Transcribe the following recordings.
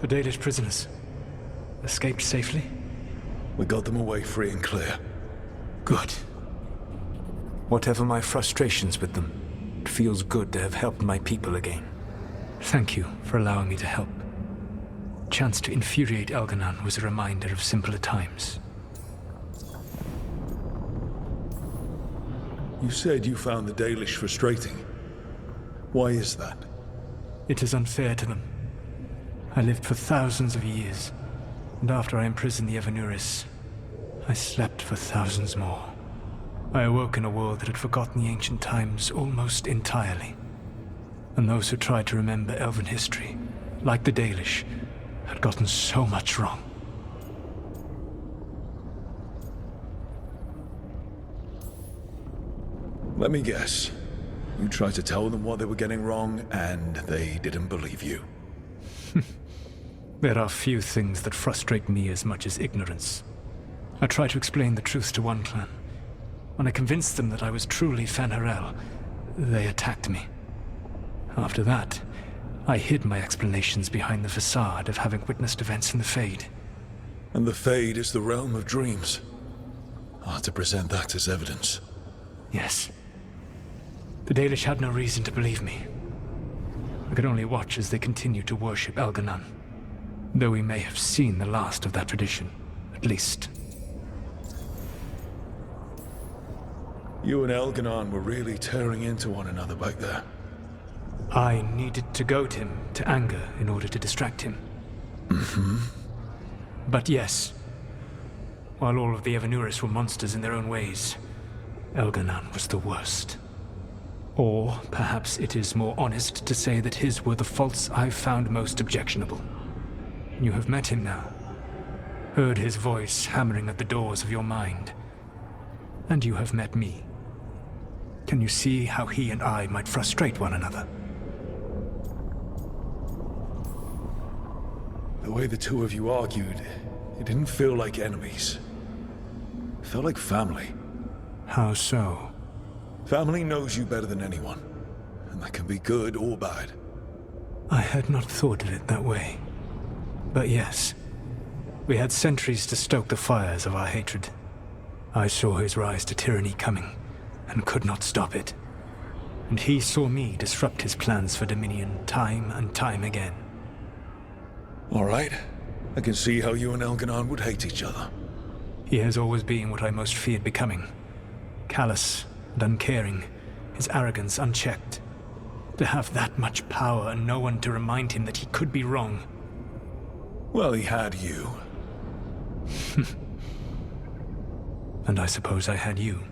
The Dalish prisoners escaped safely? We got them away free and clear. Good. Whatever my frustrations with them, it feels good to have helped my people again. Thank you for allowing me to help. Chance to infuriate Elganon was a reminder of simpler times. You said you found the Dalish frustrating. Why is that? It is unfair to them. I lived for thousands of years, and after I imprisoned the Evanuris, I slept for thousands more. I awoke in a world that had forgotten the ancient times almost entirely. And those who tried to remember Elven history, like the Dalish, had gotten so much wrong. Let me guess. You tried to tell them what they were getting wrong, and they didn't believe you. There are few things that frustrate me as much as ignorance. I tried to explain the truth to one clan. When I convinced them that I was truly Fen'Harel, they attacked me. After that, I hid my explanations behind the facade of having witnessed events in the Fade. And the Fade is the realm of dreams. Hard to present that as evidence. Yes. The Dalish had no reason to believe me. I could only watch as they continued to worship Elganon, though we may have seen the last of that tradition, at least. You and Elganon were really tearing into one another back there. I needed to goad him to anger in order to distract him. Mm-hmm. But yes, while all of the Evanuris were monsters in their own ways, Elganon was the worst. Or perhaps it is more honest to say that his were the faults I've found most objectionable. You have met him now, heard his voice hammering at the doors of your mind, and you have met me. Can you see how he and I might frustrate one another? The way the two of you argued, it didn't feel like enemies. It felt like family. How so? Family knows you better than anyone, and that can be good or bad. I had not thought of it that way. But yes, we had centuries to stoke the fires of our hatred. I saw his rise to tyranny coming, and could not stop it. And he saw me disrupt his plans for dominion time and time again. All right. I can see how you and Elganon would hate each other. He has always been what I most feared becoming. Callous and uncaring, his arrogance unchecked. To have that much power and no one to remind him that he could be wrong. Well, he had you. And I suppose I had you.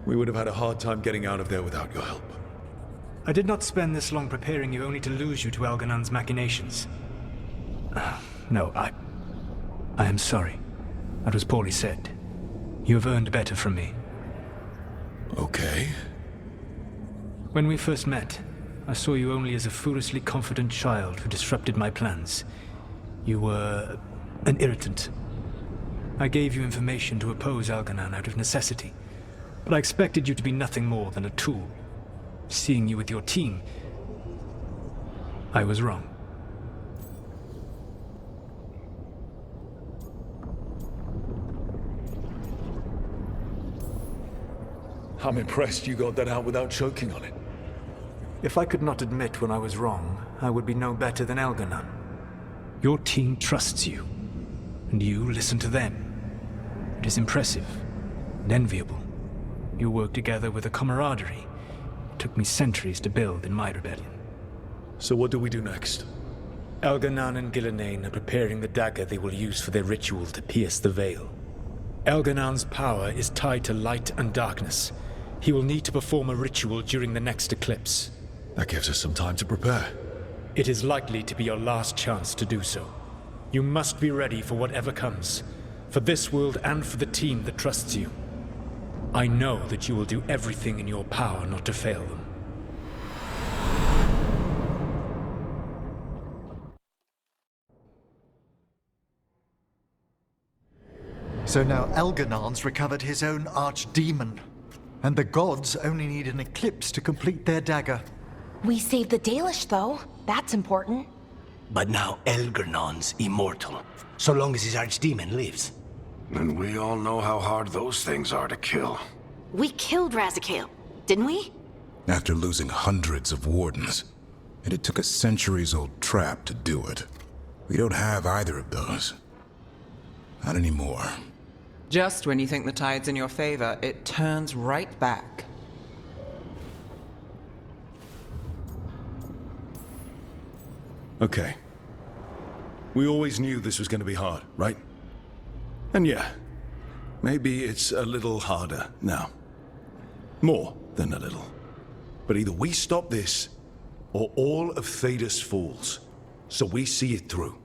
We would have had a hard time getting out of there without your help. I did not spend this long preparing you only to lose you to Elganon's machinations. No, I am sorry. That was poorly said. You have earned better from me. Okay. When we first met, I saw you only as a foolishly confident child who disrupted my plans. You were an irritant. I gave you information to oppose Elganon out of necessity, but I expected you to be nothing more than a tool. Seeing you with your team, I was wrong. I'm impressed you got that out without choking on it. If I could not admit when I was wrong, I would be no better than Elganon. Your team trusts you, and you listen to them. It is impressive and enviable. You work together with a camaraderie it took me centuries to build in my rebellion. So what do we do next? Elganon and Gillenane are preparing the dagger they will use for their ritual to pierce the veil. Elganon's power is tied to light and darkness. He will need to perform a ritual during the next eclipse. That gives us some time to prepare. It is likely to be your last chance to do so. You must be ready for whatever comes, for this world and for the team that trusts you. I know that you will do everything in your power not to fail them. So now Elganon's recovered his own archdemon, and the gods only need an eclipse to complete their dagger. We saved the Dalish, though. That's important. But now Elgernon's immortal, so long as his archdemon lives. And we all know how hard those things are to kill. We killed Razikale, didn't we? After losing hundreds of wardens. And it took a centuries-old trap to do it. We don't have either of those. Not anymore. Just when you think the tide's in your favor, it turns right back. Okay. We always knew this was going to be hard, right? And yeah, maybe it's a little harder now. More than a little. But either we stop this, or all of Thedas falls. So we see it through.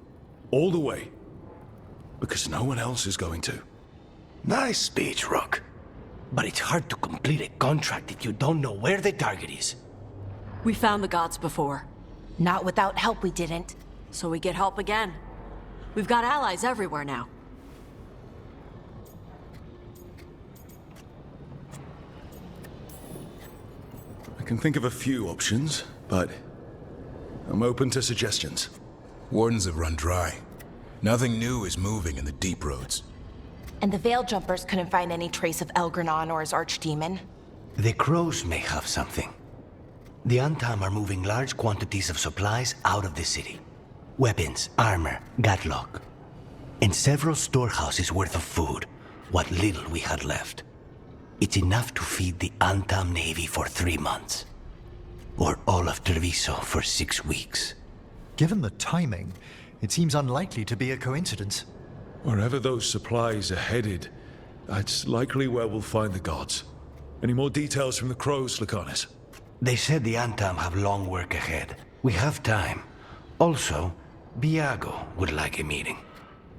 All the way. Because no one else is going to. Nice speech, Rook. But it's hard to complete a contract if you don't know where the target is. We found the gods before. Not without help, we didn't. So we get help again. We've got allies everywhere now. I can think of a few options, but I'm open to suggestions. Wardens have run dry. Nothing new is moving in the deep roads. And the Veil Jumpers couldn't find any trace of Elgernon or his archdemon. The crows may have something. The Antam are moving large quantities of supplies out of the city. Weapons, armor, gatlock. And several storehouses worth of food, what little we had left. It's enough to feed the Antam Navy for 3 months. Or all of Treviso for 6 weeks. Given the timing, it seems unlikely to be a coincidence. Wherever those supplies are headed, that's likely where we'll find the gods. Any more details from the crows, Lucanus? They said the Antam have long work ahead. We have time. Also, Biago would like a meeting.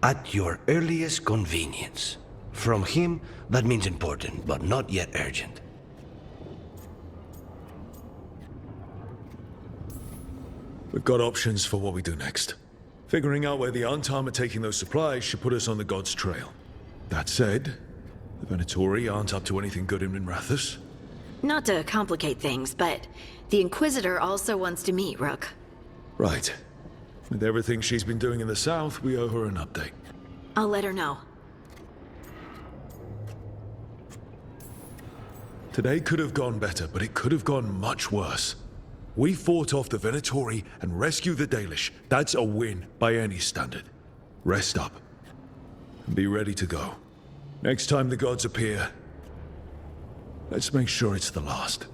At your earliest convenience. From him, that means important, but not yet urgent. We've got options for what we do next. Figuring out where the Antam are taking those supplies should put us on the gods' trail. That said, the Venatori aren't up to anything good in Minrathous. Not to complicate things, but the Inquisitor also wants to meet Rook. Right. With everything she's been doing in the south, we owe her an update. I'll let her know. Today could have gone better, but it could have gone much worse. We fought off the Venatori and rescued the Dalish. That's a win by any standard. Rest up. And be ready to go. Next time the gods appear, let's make sure it's the last.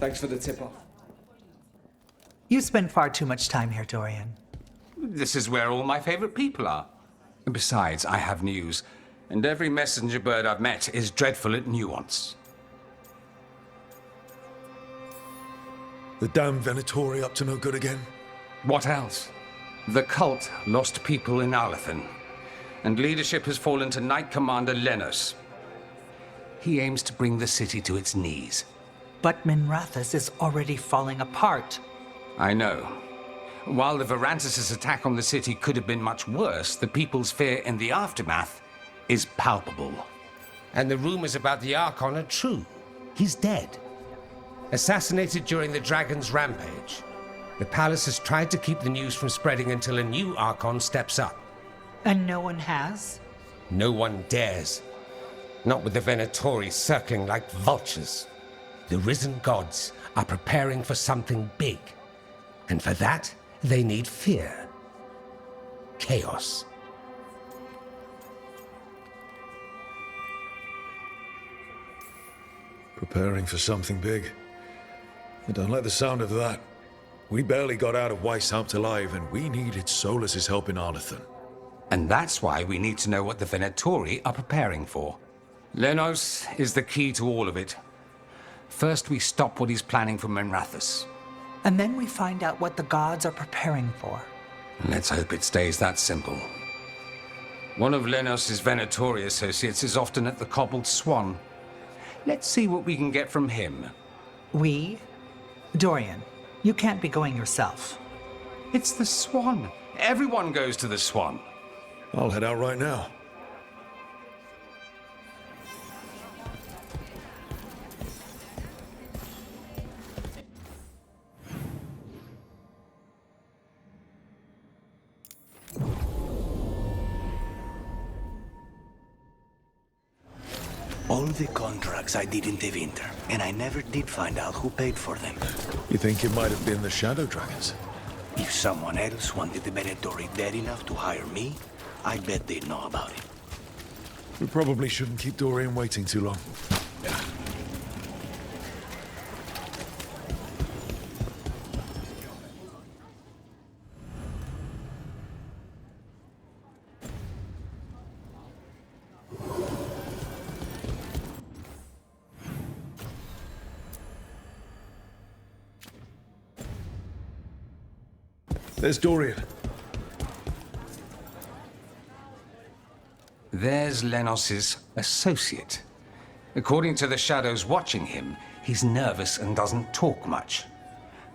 Thanks for the tip-off. You spend far too much time here, Dorian. This is where all my favorite people are. Besides, I have news, and every messenger bird I've met is dreadful at nuance. The damn Venatori up to no good again? What else? The cult lost people in Alathan, and leadership has fallen to Knight Commander Lenos. He aims to bring the city to its knees. But Minrathous is already falling apart. I know. While the Varantis' attack on the city could have been much worse, the people's fear in the aftermath is palpable. And the rumors about the Archon are true. He's dead. Assassinated during the Dragon's rampage. The palace has tried to keep the news from spreading until a new Archon steps up. And no one has? No one dares. Not with the Venatori circling like vultures. The risen gods are preparing for something big. And for that, they need fear. Chaos. Preparing for something big. I don't like the sound of that. We barely got out of Weishaupt alive, and we needed Solas's help in Arlathan. And that's why we need to know what the Venatori are preparing for. Lenos is the key to all of it. First, we stop what he's planning for Menrathus. And then we find out what the gods are preparing for. Let's hope it stays that simple. One of Lenos's Venatori associates is often at the Cobbled Swan. Let's see what we can get from him. We? Dorian, you can't be going yourself. It's the Swan. Everyone goes to the Swan. I'll head out right now. All the contracts I did in Tevinter, and I never did find out who paid for them. You think it might have been the Shadow Dragons? If someone else wanted the Venatori dead enough to hire me, I bet they'd know about it. We probably shouldn't keep Dorian waiting too long. There's Dorian. There's Lenos's associate. According to the shadows watching him, he's nervous and doesn't talk much,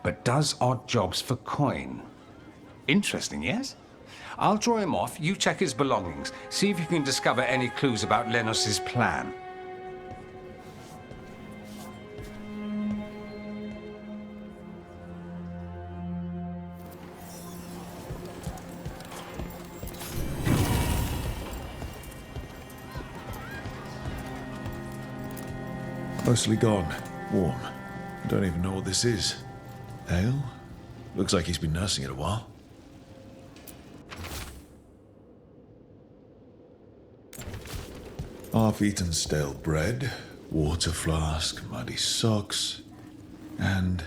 but does odd jobs for coin. Interesting, yes? I'll draw him off, you check his belongings, see if you can discover any clues about Lenos's plan. Mostly gone. Warm. I don't even know what this is. Ale? Looks like he's been nursing it a while. Half-eaten stale bread, water flask, muddy socks, and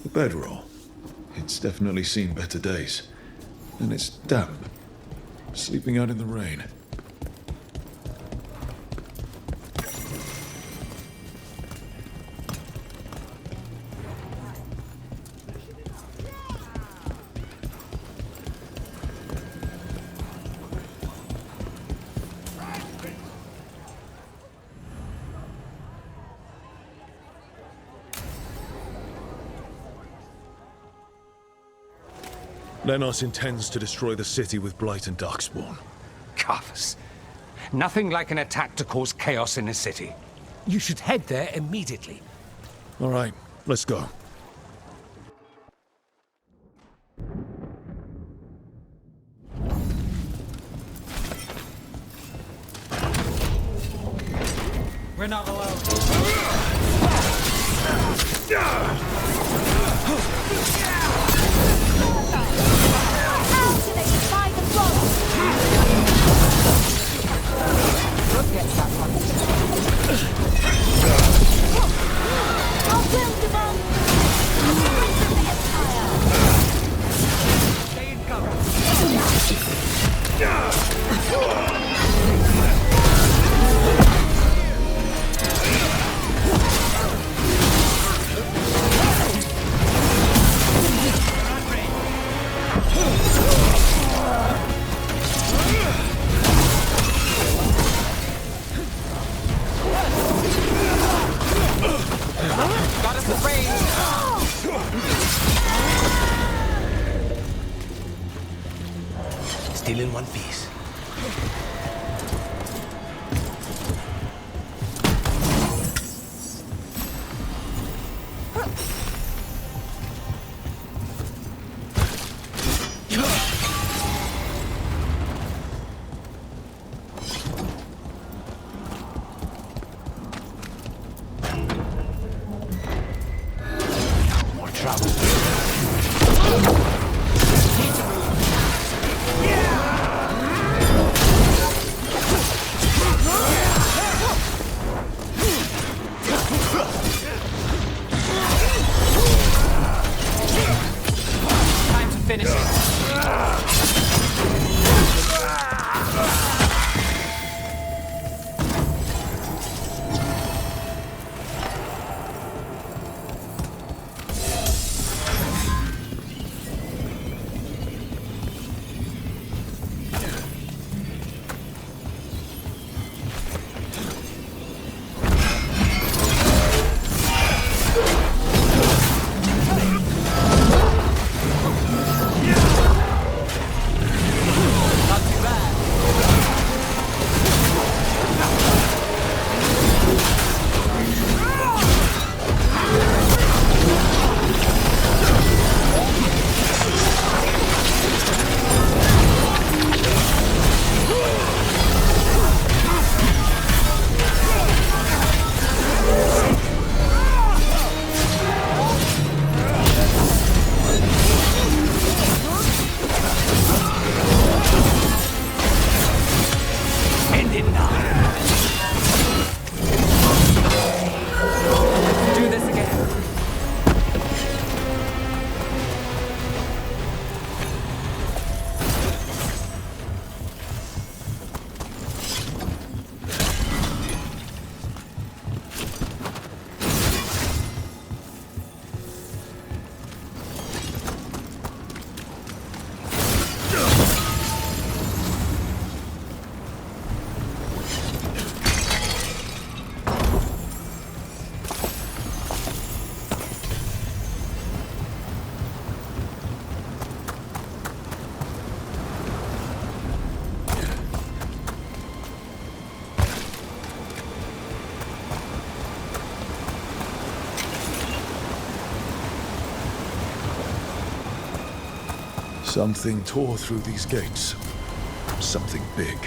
a bedroll. It's definitely seen better days. And it's damp. Sleeping out in the rain. Lenos intends to destroy the city with Blight and Darkspawn. Carthus. Nothing like an attack to cause chaos in a city. You should head there immediately. All right, let's go. We're not alone. Still in one piece. Something tore through these gates. Something big.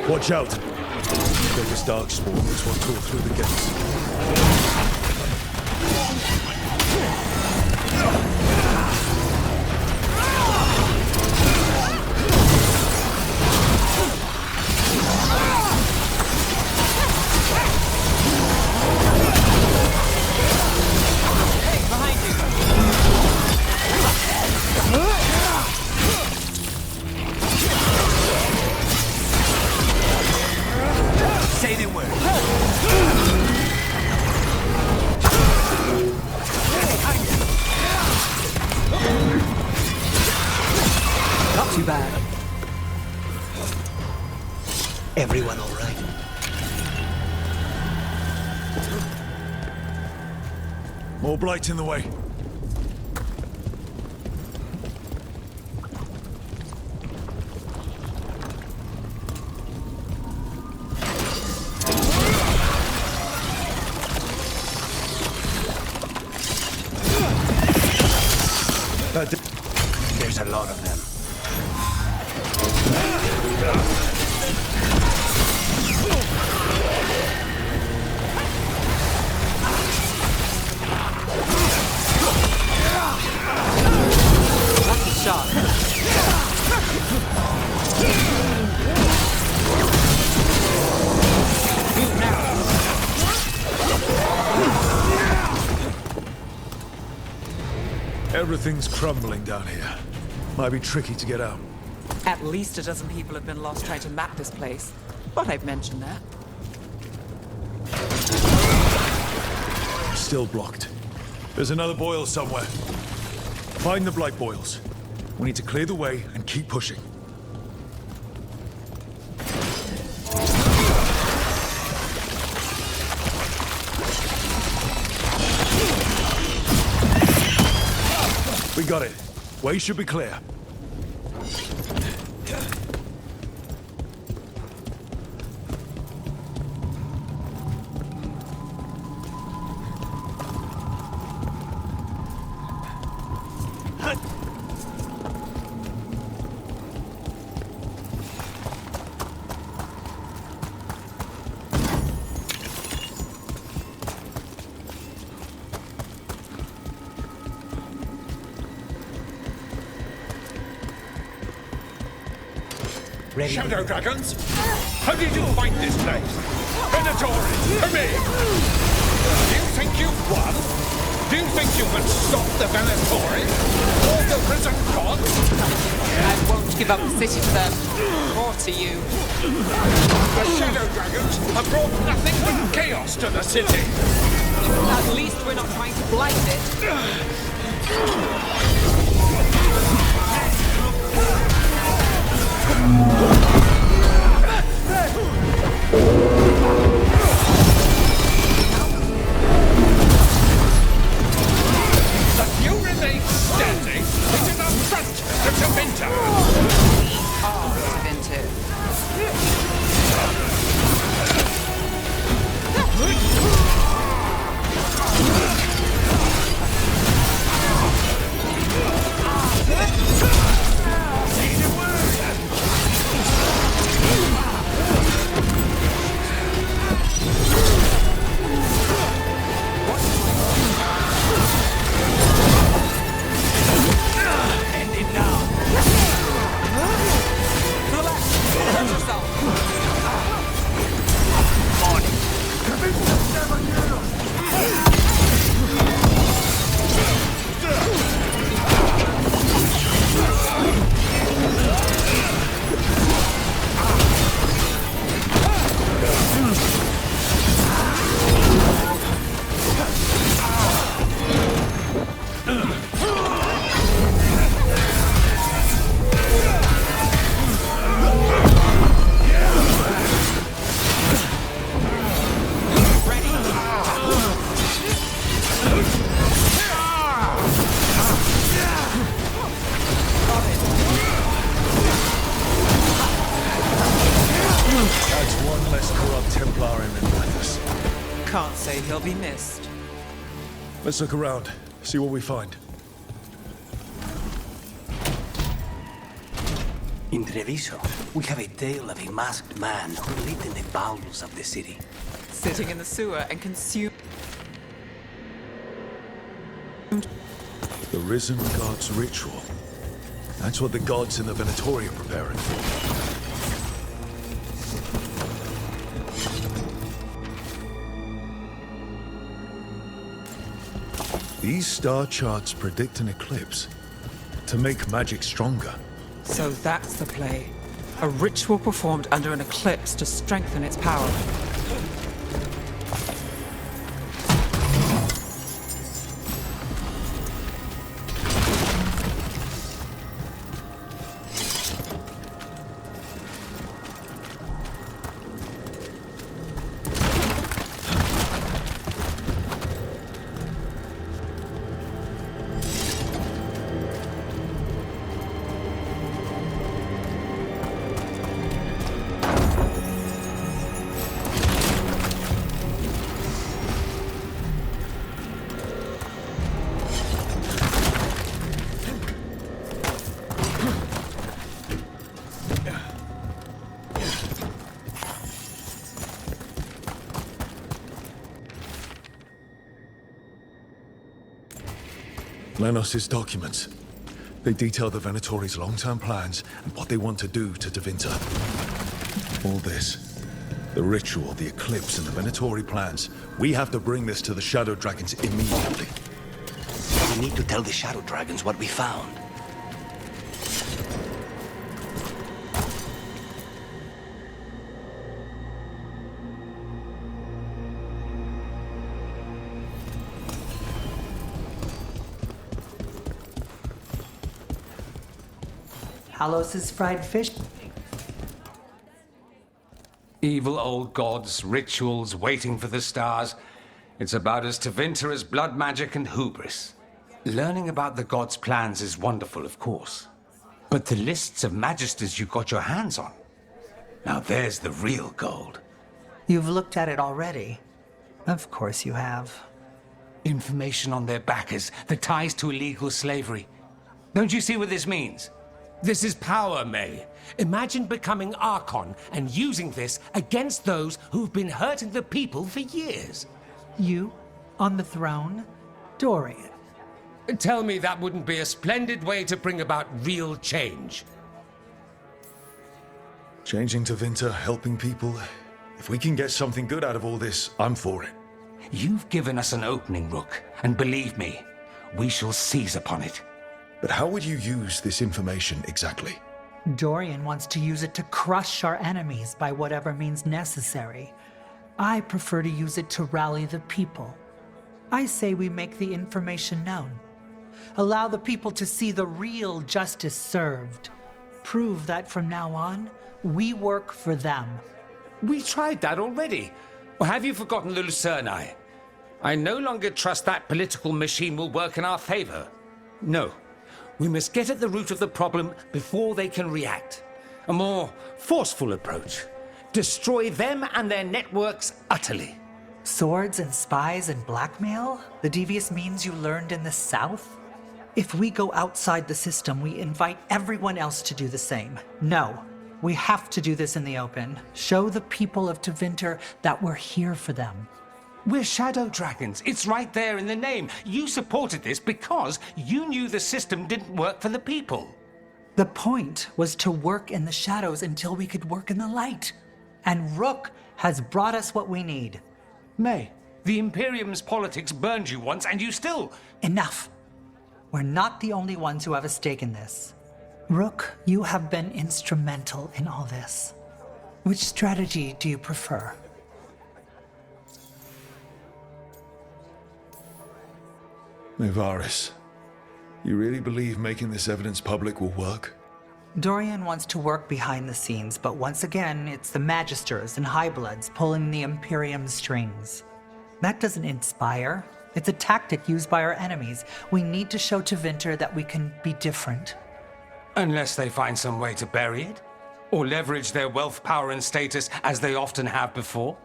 Watch out! Biggest darkspawn is what tore through the gates. Say the word. Not too bad. Everyone all right? More blight in the way. There's a lot of them. Lucky shot. Move now. Everything's crumbling down here. Might be tricky to get out. At least a dozen people have been lost trying to map this place. But I've mentioned that. Still blocked. There's another boil somewhere. Find the blight boils. We need to clear the way and keep pushing. We got it. Way should be clear. Ready. Shadow dragons? How did you find this place? Venatori, come here! Do you think you've won? Do you think you can stop the Venatori? Or the risen gods? I won't give up the city to them. Or to you. The Shadow dragons have brought nothing but chaos to the city. At least we're not trying to blight it. If you remain standing, it is our front to Tevinter. We are Tevinter. Dark Templar in Atlantis. Can't say he'll be missed. Let's look around, see what we find. In Treviso, we have a tale of a masked man who lived in the bowels of the city. Sitting in the sewer and consumed. The Risen God's ritual. That's what the gods in the Venatori are preparing for. These star charts predict an eclipse to make magic stronger. So that's the play. A ritual performed under an eclipse to strengthen its power. Lenos's documents. They detail the Venatori's long-term plans and what they want to do to Tevinter. All this, the ritual, the eclipse, and the Venatori plans, we have to bring this to the Shadow Dragons immediately. We need to tell the Shadow Dragons what we found. Halos's fried fish. Evil old gods, rituals, waiting for the stars. It's about as Tevinter as blood magic and hubris. Learning about the gods' plans is wonderful, of course. But the lists of magisters you got your hands on, now there's the real gold. You've looked at it already. Of course you have. Information on their backers, the ties to illegal slavery. Don't you see what this means? This is power, May. Imagine becoming Archon and using this against those who've been hurting the people for years. You? On the throne? Dorian. Tell me that wouldn't be a splendid way to bring about real change. Changing Tevinter, helping people. If we can get something good out of all this, I'm for it. You've given us an opening, Rook, and believe me, we shall seize upon it. But how would you use this information exactly? Dorian wants to use it to crush our enemies by whatever means necessary. I prefer to use it to rally the people. I say we make the information known. Allow the people to see the real justice served. Prove that from now on, we work for them. We tried that already. Or have you forgotten the Lucerni? I no longer trust that political machine will work in our favor. No. We must get at the root of the problem before they can react. A more forceful approach. Destroy them and their networks utterly. Swords and spies and blackmail? The devious means you learned in the South? If we go outside the system, we invite everyone else to do the same. No, we have to do this in the open. Show the people of Tevinter that we're here for them. We're Shadow Dragons. It's right there in the name. You supported this because you knew the system didn't work for the people. The point was to work in the shadows until we could work in the light. And Rook has brought us what we need. May, the Imperium's politics burned you once and you still... Enough. We're not the only ones who have a stake in this. Rook, you have been instrumental in all this. Which strategy do you prefer? Nevaris, you really believe making this evidence public will work? Dorian wants to work behind the scenes, but once again, it's the Magisters and Highbloods pulling the Imperium's strings. That doesn't inspire. It's a tactic used by our enemies. We need to show Tevinter that we can be different. Unless they find some way to bury it? Or leverage their wealth, power, and status as they often have before?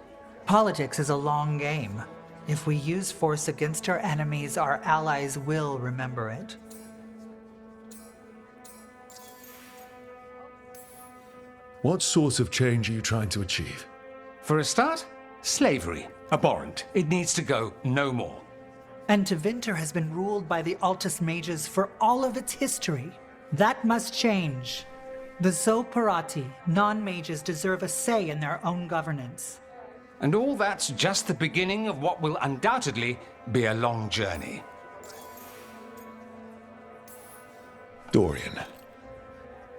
Politics is a long game. If we use force against our enemies, our allies will remember it. What sort of change are you trying to achieve? For a start, slavery. Abhorrent. It needs to go no more. And Tevinter has been ruled by the Altus Mages for all of its history. That must change. The Zoparati, non-mages, deserve a say in their own governance. And all that's just the beginning of what will undoubtedly be a long journey. Dorian,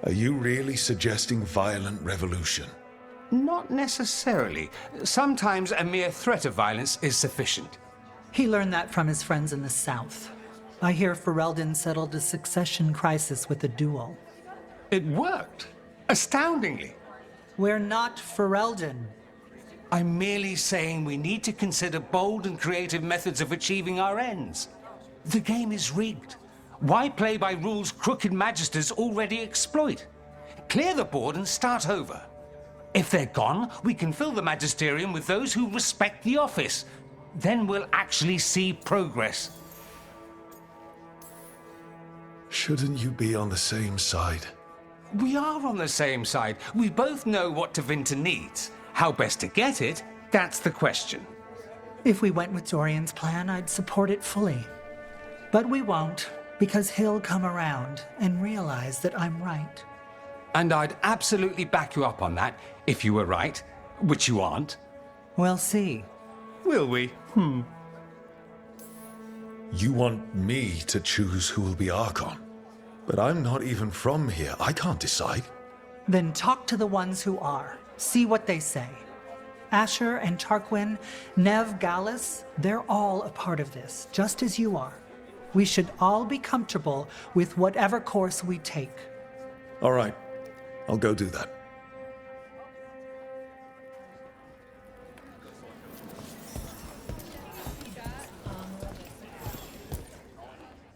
are you really suggesting violent revolution? Not necessarily. Sometimes a mere threat of violence is sufficient. He learned that from his friends in the south. I hear Ferelden settled a succession crisis with a duel. It worked. Astoundingly. We're not Ferelden. I'm merely saying we need to consider bold and creative methods of achieving our ends. The game is rigged. Why play by rules crooked magisters already exploit? Clear the board and start over. If they're gone, we can fill the magisterium with those who respect the office. Then we'll actually see progress. Shouldn't you be on the same side? We are on the same side. We both know what Tevinter needs. How best to get it, that's the question. If we went with Dorian's plan, I'd support it fully. But we won't, because he'll come around and realize that I'm right. And I'd absolutely back you up on that, if you were right, which you aren't. We'll see. Will we? You want me to choose who will be Archon? But I'm not even from here. I can't decide. Then talk to the ones who are. See what they say. Asher and Tarquin, Nev, Gallus, they're all a part of this, just as you are. We should all be comfortable with whatever course we take. All right. I'll go do that.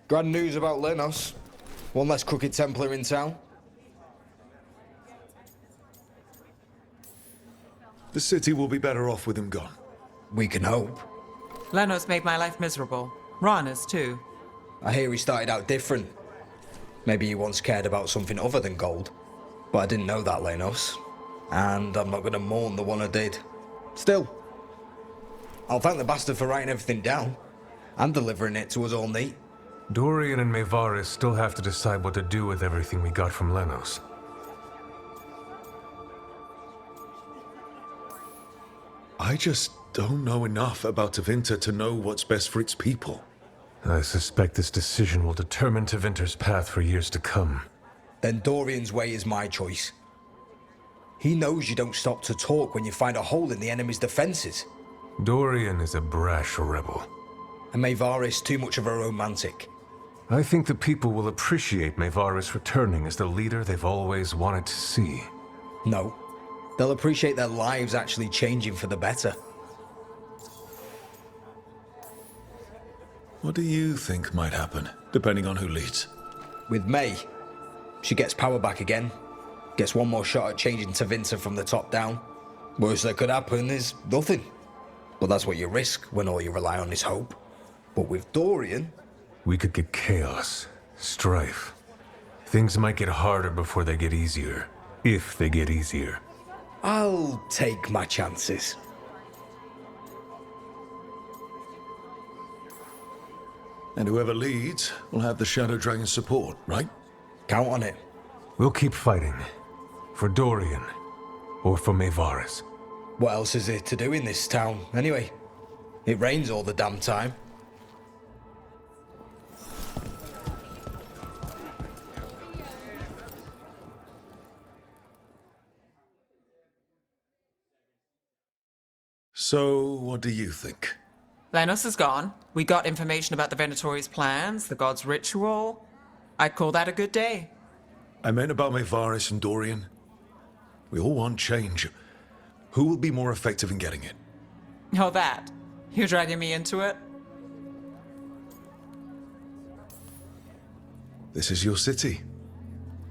Grand news about Lenos. One less crooked Templar in town. The city will be better off with him gone. We can hope. Lenos made my life miserable. Rana's too. I hear he started out different. Maybe he once cared about something other than gold. But I didn't know that, Lenos. And I'm not going to mourn the one I did. Still, I'll thank the bastard for writing everything down. And delivering it to us all neat. Dorian and Maevaris still have to decide what to do with everything we got from Lenos. I just don't know enough about Tevinter to know what's best for its people. I suspect this decision will determine Tevinter's path for years to come. Then Dorian's way is my choice. He knows you don't stop to talk when you find a hole in the enemy's defenses. Dorian is a brash rebel. And Maevaris too much of a romantic. I think the people will appreciate Maevaris returning as the leader they've always wanted to see. No. They'll appreciate their lives actually changing for the better. What do you think might happen, depending on who leads? With May, she gets power back again. Gets one more shot at changing Tevinter from the top down. Worst that could happen is nothing. But that's what you risk when all you rely on is hope. But with Dorian... We could get chaos, strife. Things might get harder before they get easier. If they get easier. I'll take my chances. And whoever leads will have the Shadow Dragon's support, right? Count on it. We'll keep fighting. For Dorian. Or for Maevaris. What else is there to do in this town, anyway? It rains all the damn time. So, what do you think? Lenos is gone. We got information about the Venatori's plans, the god's ritual. I'd call that a good day. I meant about Maevaris and Dorian. We all want change. Who will be more effective in getting it? Oh, that. You're dragging me into it? This is your city.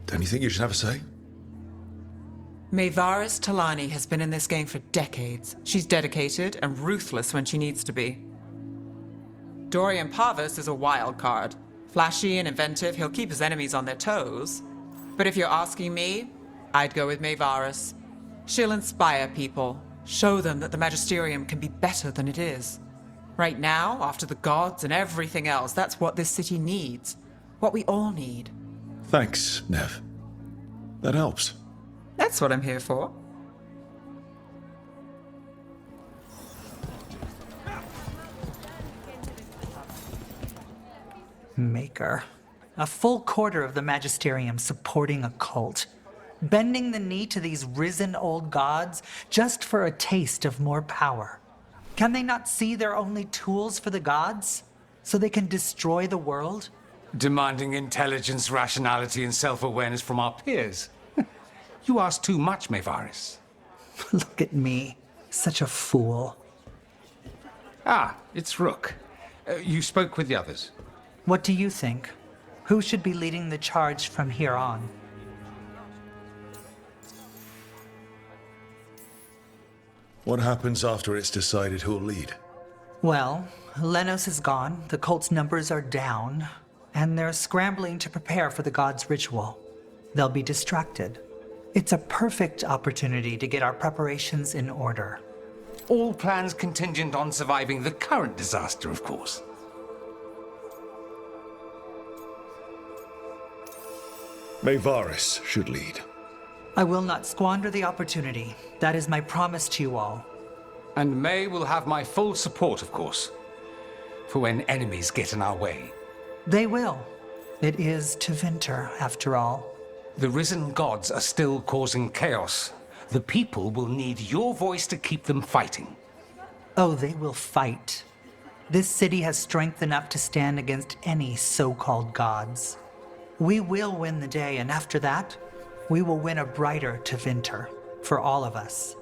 Don't you think you should have a say? Maevaris Talani has been in this game for decades. She's dedicated and ruthless when she needs to be. Dorian Parvis is a wild card. Flashy and inventive, he'll keep his enemies on their toes. But if you're asking me, I'd go with Maevaris. She'll inspire people, show them that the Magisterium can be better than it is. Right now, after the gods and everything else, that's what this city needs. What we all need. Thanks, Nev. That helps. That's what I'm here for. Maker. A full quarter of the Magisterium supporting a cult. Bending the knee to these risen old gods just for a taste of more power. Can they not see they're only tools for the gods? So they can destroy the world? Demanding intelligence, rationality, and self-awareness from our peers. You ask too much, Maevaris. Look at me. Such a fool. Ah, it's Rook. You spoke with the others. What do you think? Who should be leading the charge from here on? What happens after it's decided who'll lead? Well, Lenos is gone, the cult's numbers are down, and they're scrambling to prepare for the god's ritual. They'll be distracted. It's a perfect opportunity to get our preparations in order. All plans contingent on surviving the current disaster, of course. Maevaris should lead. I will not squander the opportunity. That is my promise to you all. And May will have my full support, of course, for when enemies get in our way. They will. It is Tevinter, after all. The risen gods are still causing chaos. The people will need your voice to keep them fighting. Oh, they will fight. This city has strength enough to stand against any so-called gods. We will win the day, and after that, we will win a brighter Tevinter for all of us.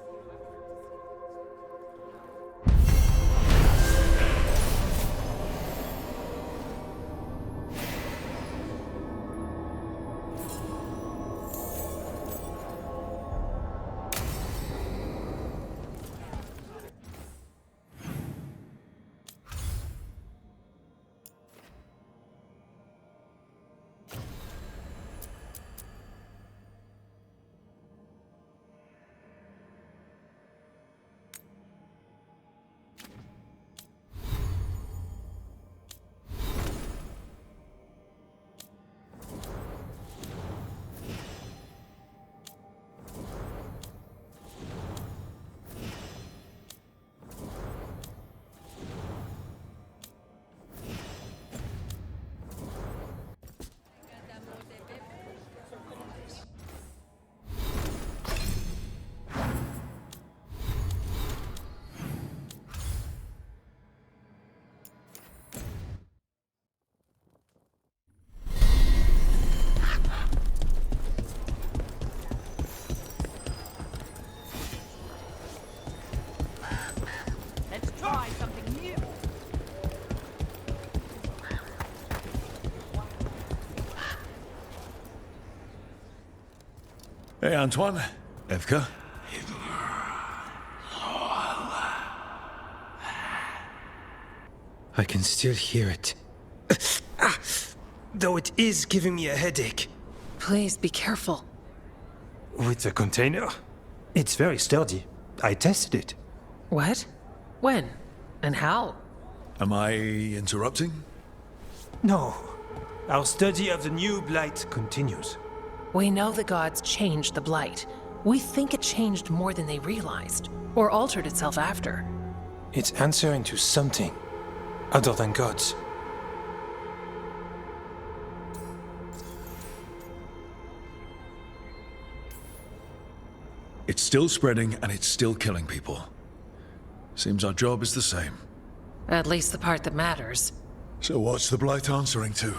Hey, Antoine. Evka. I can still hear it. Though it is giving me a headache. Please be careful. With the container? It's very sturdy. I tested it. What? When? And how? Am I interrupting? No. Our study of the new blight continues. We know the gods changed the blight. We think it changed more than they realized, or altered itself after. It's answering to something other than gods. It's still spreading and it's still killing people. Seems our job is the same. At least the part that matters. So what's the blight answering to?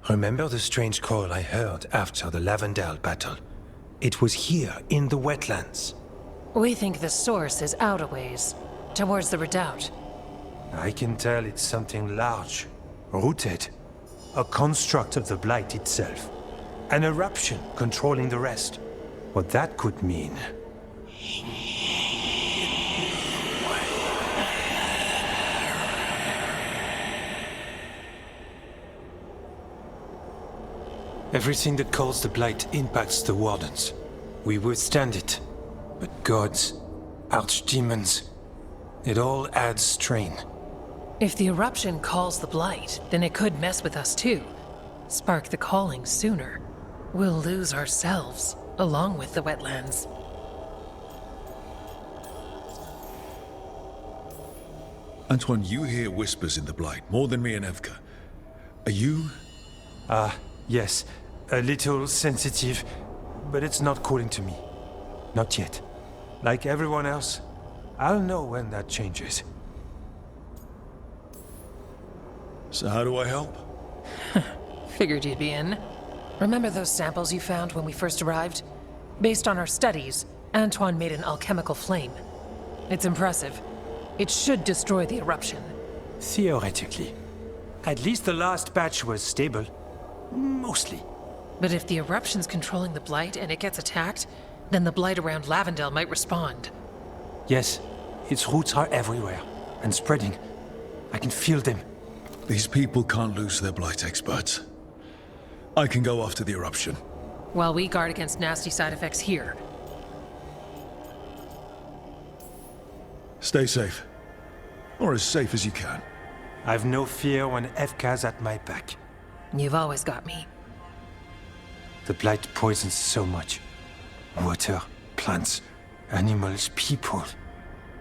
Remember the strange call I heard after the Lavendale battle? It was here, in the wetlands. We think the source is out a ways, towards the redoubt. I can tell it's something large, rooted. A construct of the blight itself. An eruption controlling the rest. what that could mean. Everything that calls the Blight impacts the Wardens. We withstand it. But gods, archdemons, it all adds strain. If the eruption calls the Blight, then it could mess with us too. Spark the calling sooner. We'll lose ourselves, along with the wetlands. Antoine, you hear whispers in the Blight, more than me and Evka. Are you... Yes. A little sensitive, but it's not calling to me. Not yet. Like everyone else, I'll know when that changes. So how do I help? Figured you'd be in. Remember those samples you found when we first arrived? Based on our studies, Antoine made an alchemical flame. It's impressive. It should destroy the eruption. Theoretically. At least the last batch was stable. Mostly. But if the eruption's controlling the Blight and it gets attacked, then the Blight around Lavendel might respond. Yes, its roots are everywhere, and spreading. I can feel them. These people can't lose their Blight experts. I can go after the eruption. While we guard against nasty side effects here. Stay safe. Or as safe as you can. I've no fear when Evka's at my back. You've always got me. The Blight poisons so much. Water, plants, animals, people.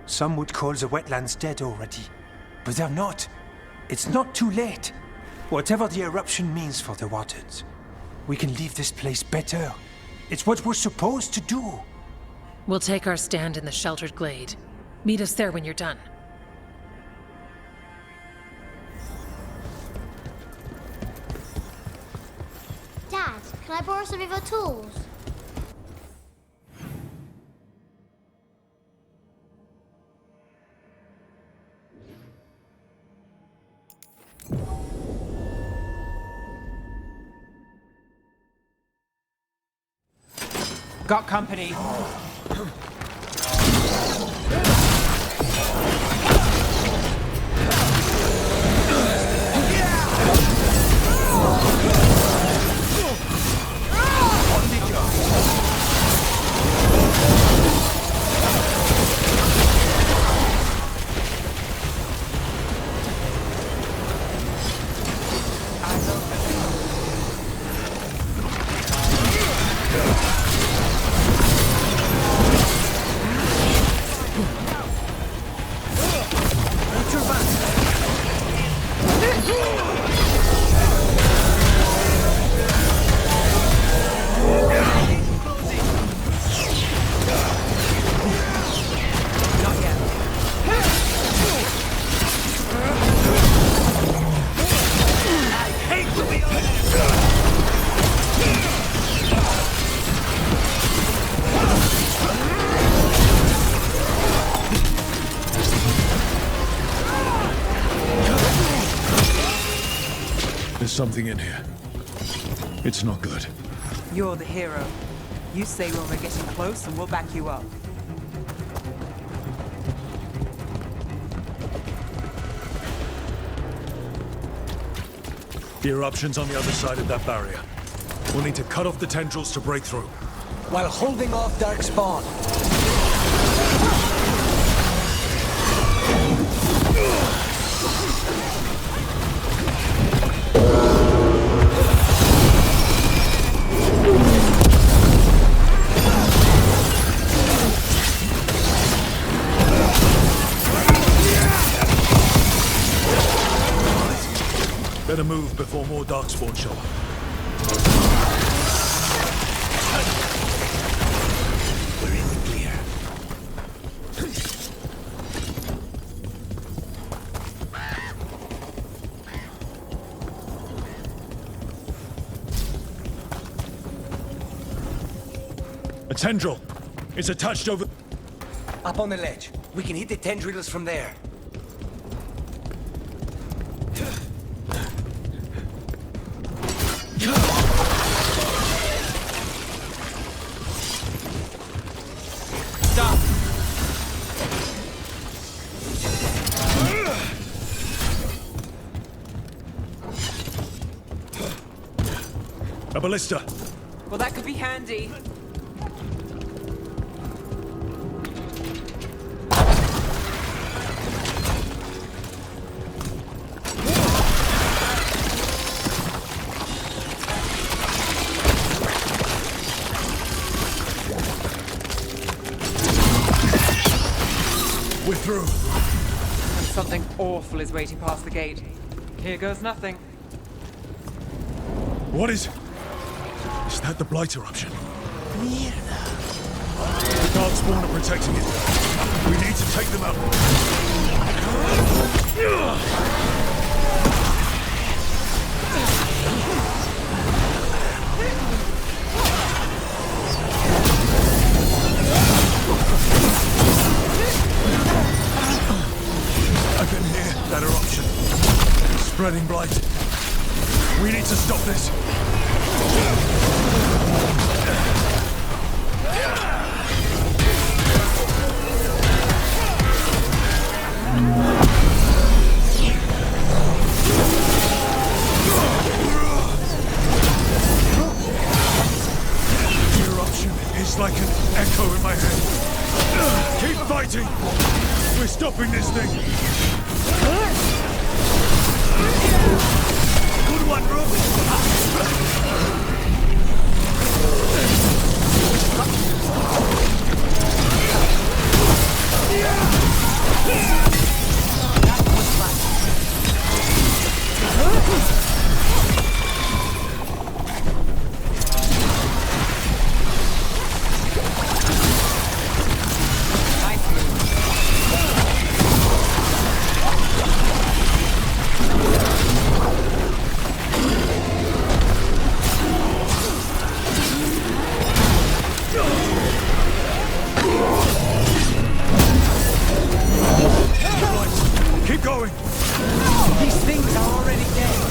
Some would call the wetlands dead already. But they're not. It's not too late. Whatever the eruption means for the Wardens, we can leave this place better. It's what we're supposed to do. We'll take our stand in the sheltered glade. Meet us there when you're done. Dad, can I borrow some of your tools? Got company. There's something in here. It's not good. You're the hero. You say when we're getting close and we'll back you up. The eruption's on the other side of that barrier. We'll need to cut off the tendrils to break through. While holding off Dark Spawn. Better move before more Darkspawn show up. We're in the clear. A tendril! It's attached over... Up on the ledge. We can hit the tendrils from there. A ballista! Well, that could be handy. We're through. And something awful is waiting past the gate. Here goes nothing. What is... Is that the Blight eruption? Mierda. The Dark Spawn are protecting it. We need to take them out. I can hear that eruption. Spreading blight. We need to stop this. The eruption is like an echo in my head. Keep fighting! We're stopping this thing! Good one, Rook! Keep going! These things are already dead.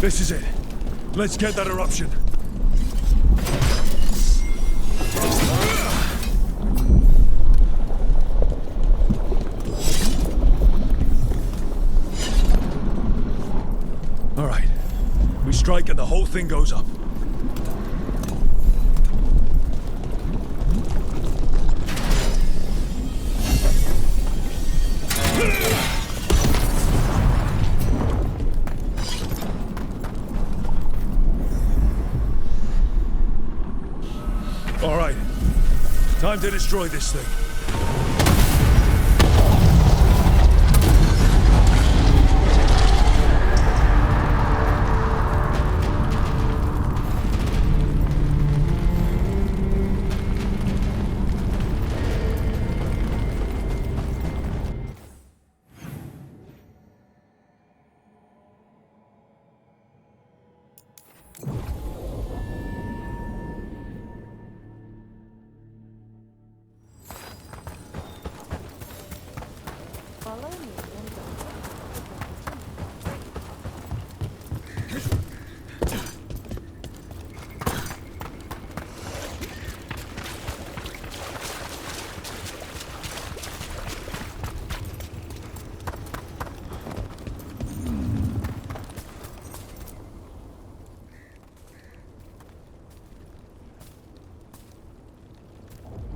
This is it. Let's get that eruption. All right. We strike and the whole thing goes up. All right. Time to destroy this thing.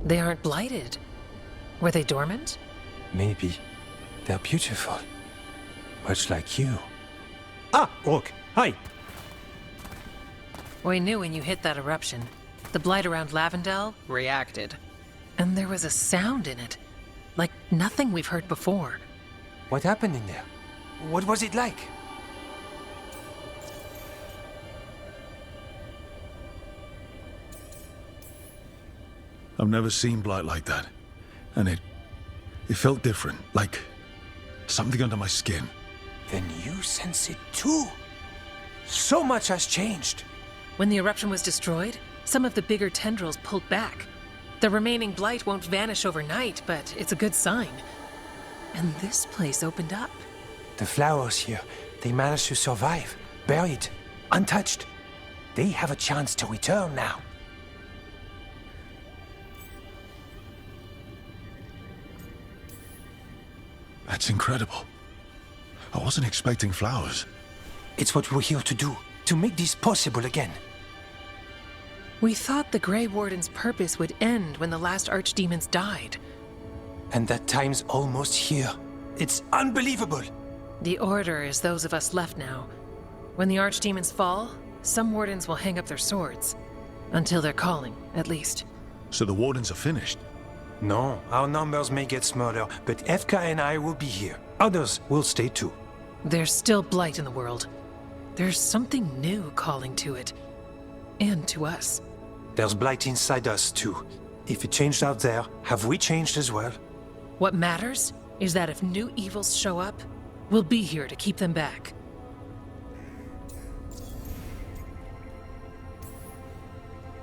They aren't blighted. Were they dormant? Maybe. They're beautiful. Much like you. Ah, Rook. Hi. We knew when you hit that eruption. The blight around Lavendel reacted. And there was a sound in it. Like nothing we've heard before. What happened in there? What was it like? I've never seen blight like that. And it felt different, like Something under my skin. Then you sense it too. So much has changed. When the eruption was destroyed, some of the bigger tendrils pulled back. The remaining blight won't vanish overnight, but it's a good sign. And this place opened up. The flowers here, they managed to survive, buried, untouched. They have a chance to return now. That's incredible. I wasn't expecting flowers. It's what we're here to do, to make this possible again. We thought the Grey Warden's purpose would end when the last archdemons died. And that time's almost here. It's unbelievable. The Order is those of us left now. When the archdemons fall, some wardens will hang up their swords. Until their calling, at least. So the wardens are finished? No, our numbers may get smaller, but Efka and I will be here. Others will stay too. There's still blight in the world. There's something new calling to it. And to us. There's blight inside us too. If it changed out there, have we changed as well? What matters is that if new evils show up, we'll be here to keep them back.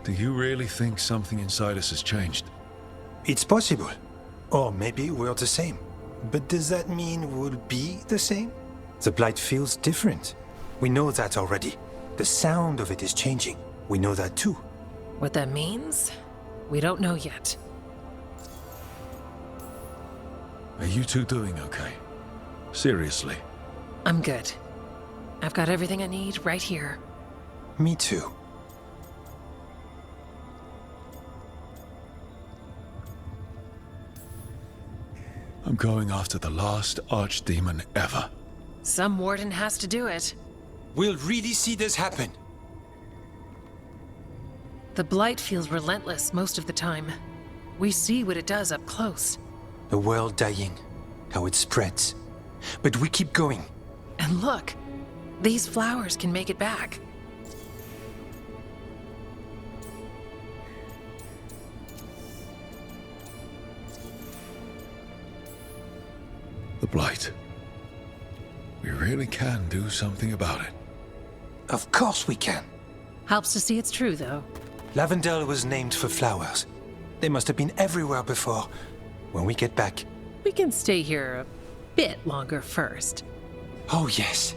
Do you really think something inside us has changed? It's possible. Or maybe we're the same. But does that mean we'll be the same? The blight feels different. We know that already. The sound of it is changing. We know that too. What that means? We don't know yet. Are you two doing okay? Seriously? I'm good. I've got everything I need right here. Me too. I'm going after the last archdemon ever. Some warden has to do it. We'll really see this happen. The blight feels relentless most of the time. We see what it does up close. The world dying, how it spreads. But we keep going. And look, these flowers can make it back. The blight. We really can do something about it. Of course we can. Helps to see it's true, though. Lavendel was named for flowers. They must have been everywhere before. When we get back... We can stay here a bit longer first. Oh, yes.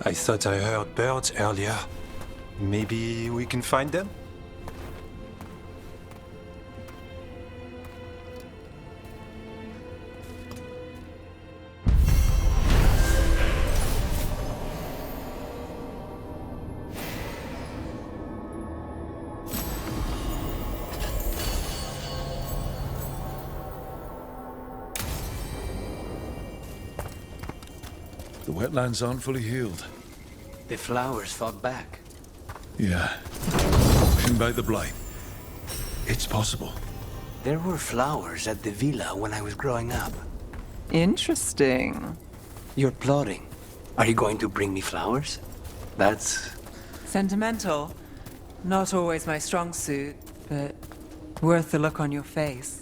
I thought I heard birds earlier. Maybe we can find them? The wetlands aren't fully healed. The flowers fought back. Yeah. Pushing back the blight. It's possible. There were flowers at the villa when I was growing up. Interesting. You're plotting. Are you going to bring me flowers? That's... Sentimental. Not always my strong suit, but worth the look on your face.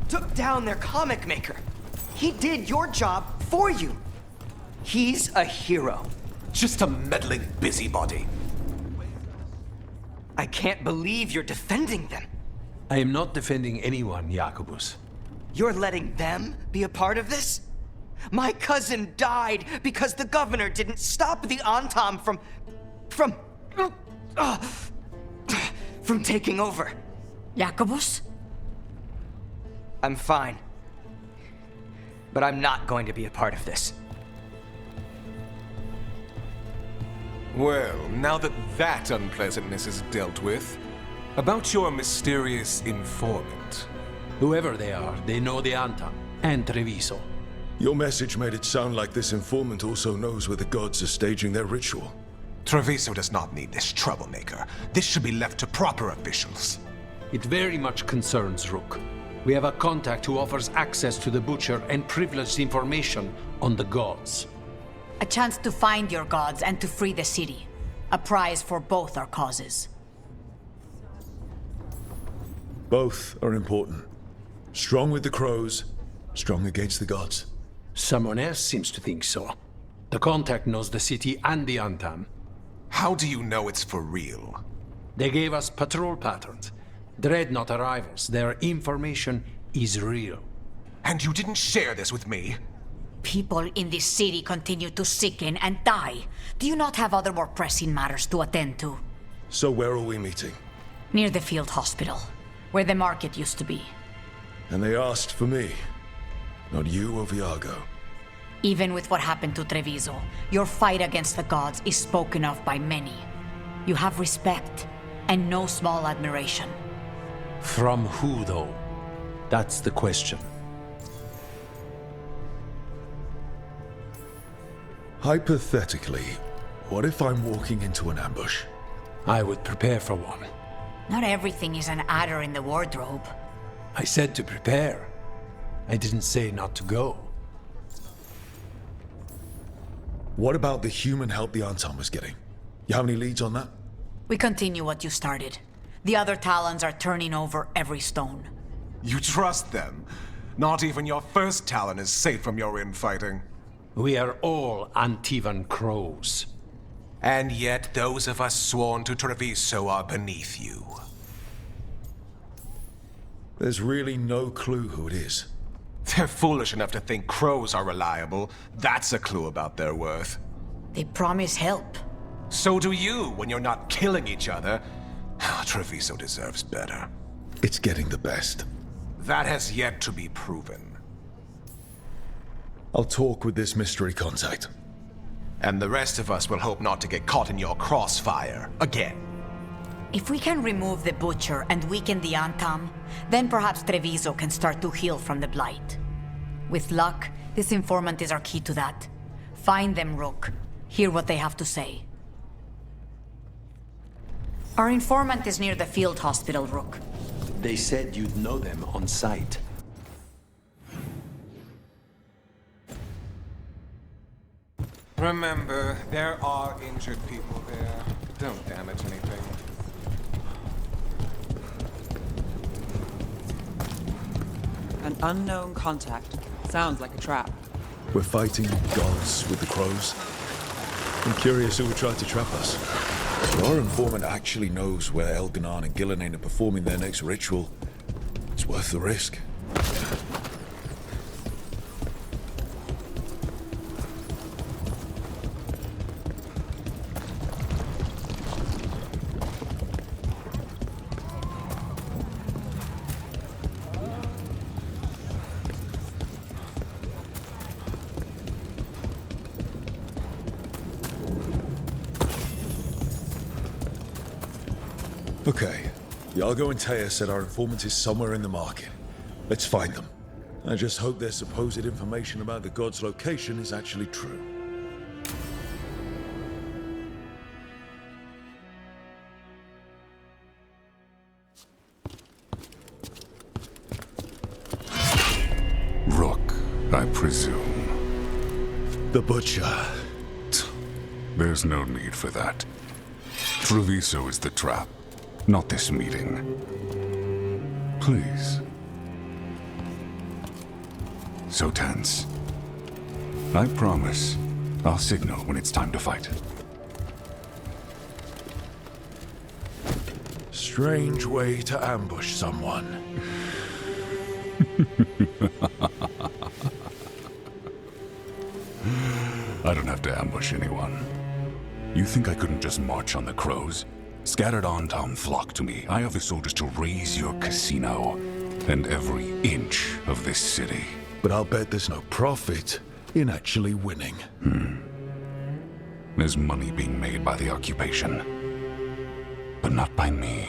Took down their comic maker. He did your job for you. He's a hero. Just a meddling busybody. I can't believe you're defending them. I am not defending anyone, Jacobus. You're letting them be a part of this? My cousin died because the governor didn't stop the Antam from taking over. Jacobus? I'm fine. But I'm not going to be a part of this. Well, now that that unpleasantness is dealt with, about your mysterious informant. Whoever they are, they know the Antam and Treviso. Your message made it sound like this informant also knows where the gods are staging their ritual. Treviso does not need this troublemaker. This should be left to proper officials. It very much concerns Rook. We have a contact who offers access to the Butcher and privileged information on the gods. A chance to find your gods and to free the city. A prize for both our causes. Both are important. Strong with the crows, strong against the gods. Someone else seems to think so. The contact knows the city and the Antam. How do you know it's for real? They gave us patrol patterns. Dreadnought arrivals. Their information is real. And you didn't share this with me? People in this city continue to sicken and die. Do you not have other more pressing matters to attend to? So where are we meeting? Near the field hospital, where the market used to be. And they asked for me. Not you or Viago. Even with what happened to Treviso, your fight against the gods is spoken of by many. You have respect, and no small admiration. From who, though? That's the question. Hypothetically, what if I'm walking into an ambush? I would prepare for one. Not everything is an adder in the wardrobe. I said to prepare. I didn't say not to go. What about the human help the Antam was getting? You have any leads on that? We continue what you started. The other Talons are turning over every stone. You trust them? Not even your first Talon is safe from your infighting. We are all Antivan crows. And yet those of us sworn to Treviso are beneath you. There's really no clue who it is. They're foolish enough to think crows are reliable. That's a clue about their worth. They promise help. So do you when you're not killing each other. Treviso deserves better. It's getting the best. That has yet to be proven. I'll talk with this mystery contact. And the rest of us will hope not to get caught in your crossfire again. If we can remove the Butcher and weaken the Antam, then perhaps Treviso can start to heal from the Blight. With luck, this informant is our key to that. Find them, Rook. Hear what they have to say. Our informant is near the field hospital, Rook. They said you'd know them on sight. Remember, there are injured people there. Don't damage anything. An unknown contact. Sounds like a trap. We're fighting gods with the crows. I'm curious who would try to trap us. If our informant actually knows where Elganon and Gillenane are performing their next ritual, it's worth the risk. Okay. Iago and Taya said our informant is somewhere in the market. Let's find them. I just hope their supposed information about the god's location is actually true. Rook, I presume. The Butcher. There's no need for that. Treviso is the trap, not this meeting. Please. So tense. I promise, I'll signal when it's time to fight. Strange way to ambush someone. I don't have to ambush anyone. You think I couldn't just march on the crows? Scattered on town flock to me. I have the soldiers to raise your casino and every inch of this city. But I'll bet there's no profit in actually winning. There's money being made by the occupation. But not by me.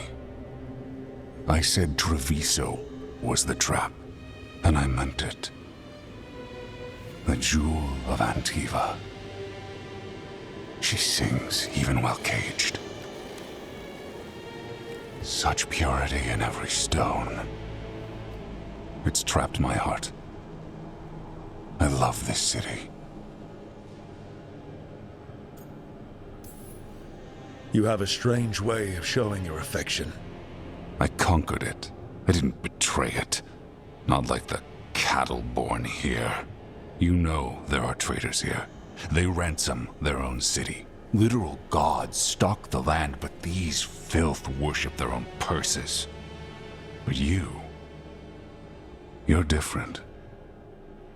I said Treviso was the trap, and I meant it. The jewel of Antiva. She sings even while caged. Such purity in every stone. It's trapped my heart. I love this city. You have a strange way of showing your affection. I conquered it. I didn't betray it. Not like the cattle born here. You know there are traitors here. They ransom their own city. Literal gods stalk the land, but these filth worship their own purses. But you're different.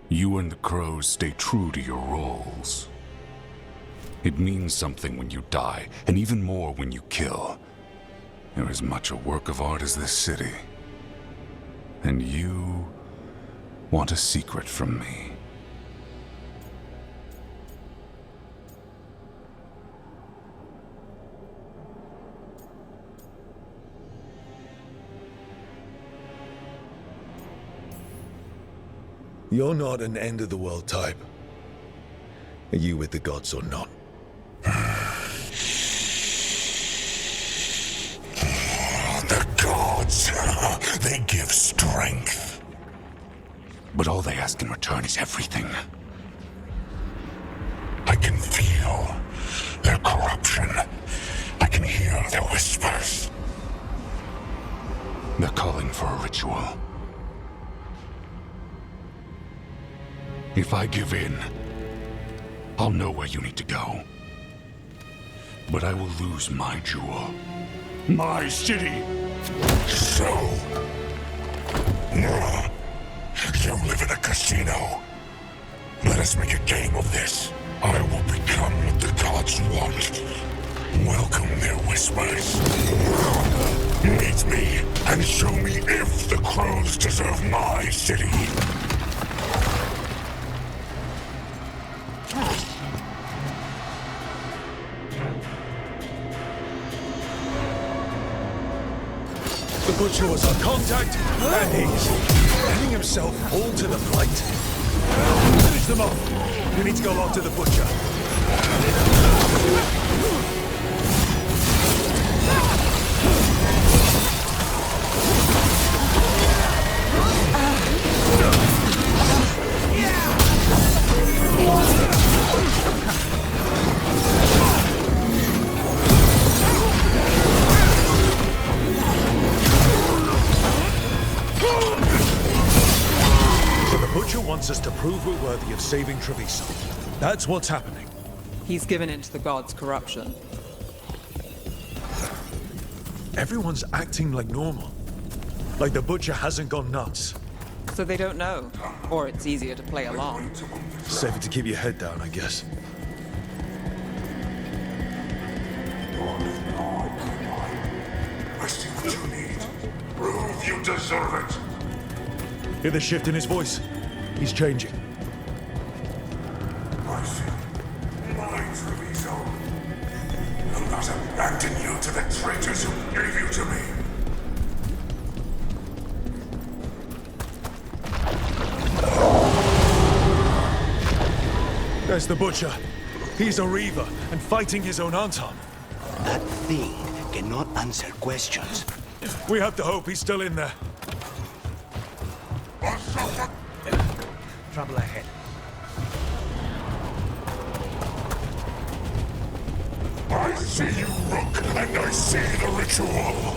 You and the crows stay true to your roles. It means something when you die, and even more when you kill. You're as much a work of art as this city. And you want a secret from me. You're not an end-of-the-world type. Are you with the gods or not? The gods, they give strength. But all they ask in return is everything. I can feel their corruption. I can hear their whispers. They're calling for a ritual. If I give in, I'll know where you need to go. But I will lose my jewel. My city! So... you live in a casino. Let us make a game of this. I will become what the gods want. Welcome their whispers. Meet me and show me if the crows deserve my city. The Butcher was on contact, and he's letting himself fall to the blight. Finish them off. We need to go after the Butcher. Wants us to prove we're worthy of saving Treviso. That's what's happening. He's given in to the gods' corruption. Everyone's acting like normal. Like the Butcher hasn't gone nuts. So they don't know. Or it's easier to play along. Safer to keep your head down, I guess. I see what you need. Prove you deserve it. Hear the shift in his voice? He's changing. My Treviso. I'll not abandon you to the traitors who gave you to me. There's the Butcher. He's a Reaver and fighting his own Anton. That thing cannot answer questions. We have to hope he's still in there. Trouble ahead. I see you, Rook, and I see the ritual.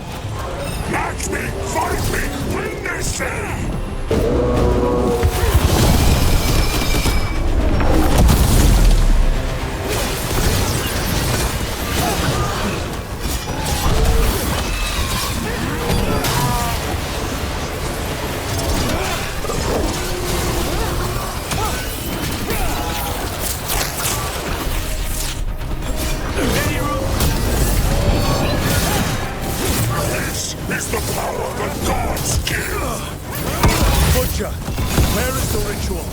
Match me, fight me, win this thing! Is the power the gods give! Butcher, where is the ritual?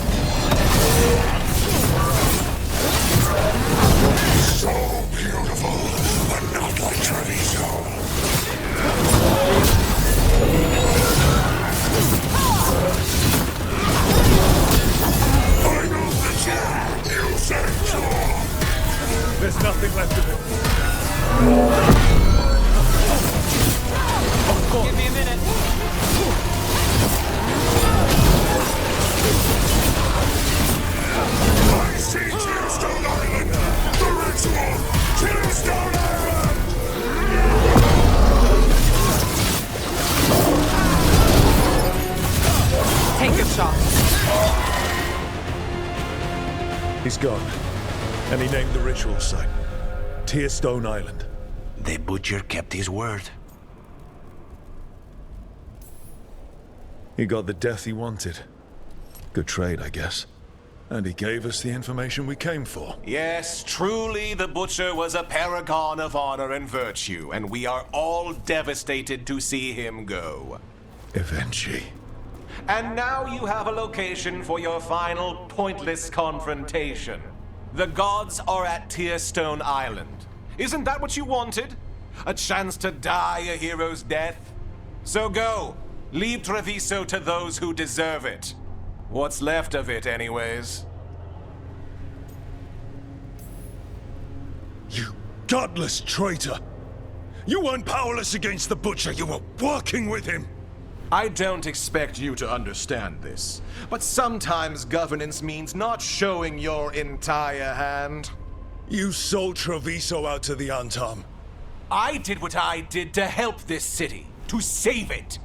So beautiful, but not like Treviso. I know this He's gone. And he named the ritual site Tearstone Island. The butcher kept his word. He got the death he wanted. Good trade, I guess. And he gave us the information we came for. Yes, truly the Butcher was a paragon of honor and virtue, and we are all devastated to see him go. Eventually. And now you have a location for your final pointless confrontation. The gods are at Tearstone Island. Isn't that what you wanted? A chance to die a hero's death? So go. Leave Treviso to those who deserve it. What's left of it, anyways. You godless traitor! You weren't powerless against the Butcher, you were working with him! I don't expect you to understand this, but sometimes governance means not showing your entire hand. You sold Treviso out to the Antam. I did what I did to help this city, to save it.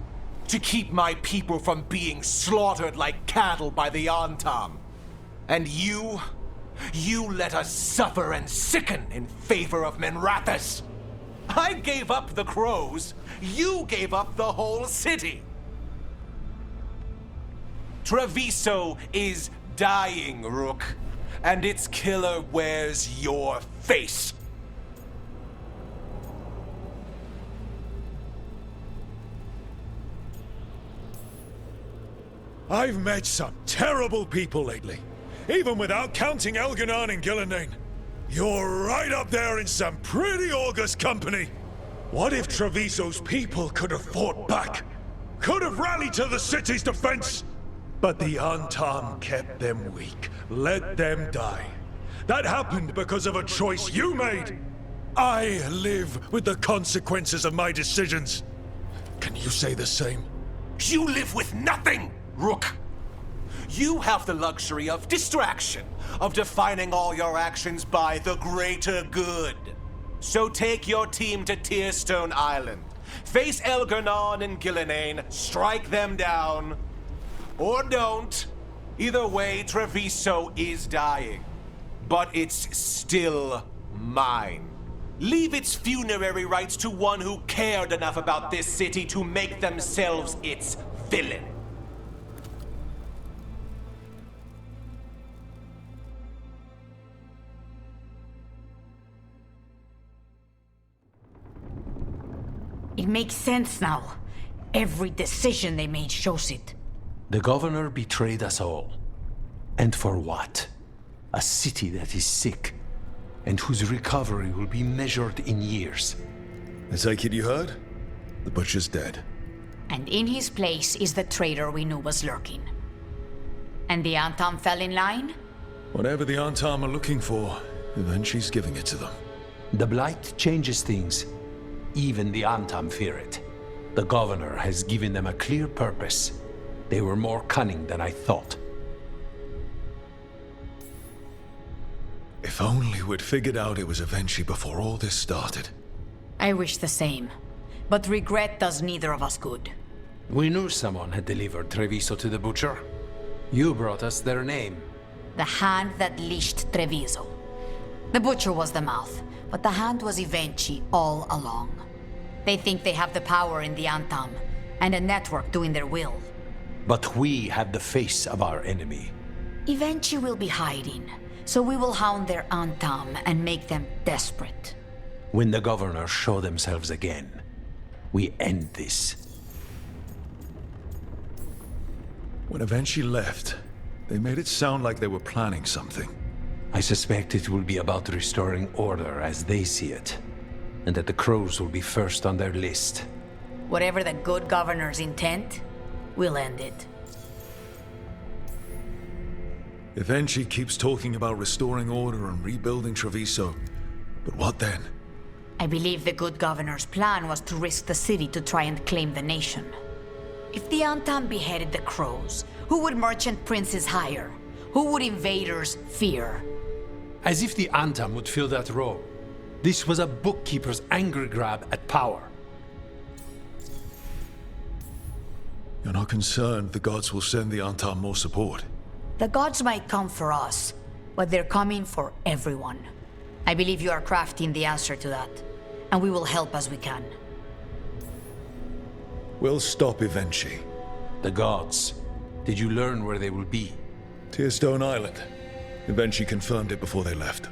To keep my people from being slaughtered like cattle by the Antam. And you let us suffer and sicken in favor of Minrathous. I gave up the crows, you gave up the whole city. Treviso is dying, Rook, and its killer wears your face. I've met some terrible people lately, even without counting Elganon and Gillenane. You're right up there in some pretty august company. What if Treviso's people could have fought back? Could have rallied to the city's defense? But the Antam kept them weak, let them die. That happened because of a choice you made. I live with the consequences of my decisions. Can you say the same? You live with nothing, Rook. You have the luxury of distraction, of defining all your actions by the greater good. So take your team to Tearstone Island. Face Elganon and Gillenane, strike them down. Or don't. Either way, Treviso is dying. But it's still mine. Leave its funerary rites to one who cared enough about this city to make themselves its villain. It makes sense now. Every decision they made shows it. The governor betrayed us all. And for what? A city that is sick, and whose recovery will be measured in years. I take it you heard? The Butcher's dead. And in his place is the traitor we knew was lurking. And the Antam fell in line? Whatever the Antam are looking for, Eventually's giving it to them. The Blight changes things. Even the Antam fear it. The governor has given them a clear purpose. They were more cunning than I thought. If only we'd figured out it was Eventually before all this started. I wish the same. But regret does neither of us good. We knew someone had delivered Treviso to the Butcher. You brought us their name. The hand that leashed Treviso. The Butcher was the mouth, but the hand was Eventually all along. They think they have the power in the Antam, and a network doing their will. But we have the face of our enemy. Eventually will be hiding, so we will hound their Antam and make them desperate. When the governors show themselves again, we end this. When Eventually left, they made it sound like they were planning something. I suspect it will be about restoring order as they see it, and that the Crows will be first on their list. Whatever the good governor's intent, we'll end it. Eventually keeps talking about restoring order and rebuilding Treviso. But what then? I believe the good governor's plan was to risk the city to try and claim the nation. If the Antam beheaded the Crows, who would merchant princes hire? Who would invaders fear? As if the Antam would fill that role. This was a bookkeeper's angry grab at power. You're not concerned the gods will send the Antam more support? The gods might come for us, but they're coming for everyone. I believe you are crafting the answer to that, and we will help as we can. We'll stop Evenchi. The gods. Did you learn where they will be? Tearstone Island. Evenchi confirmed it before they left.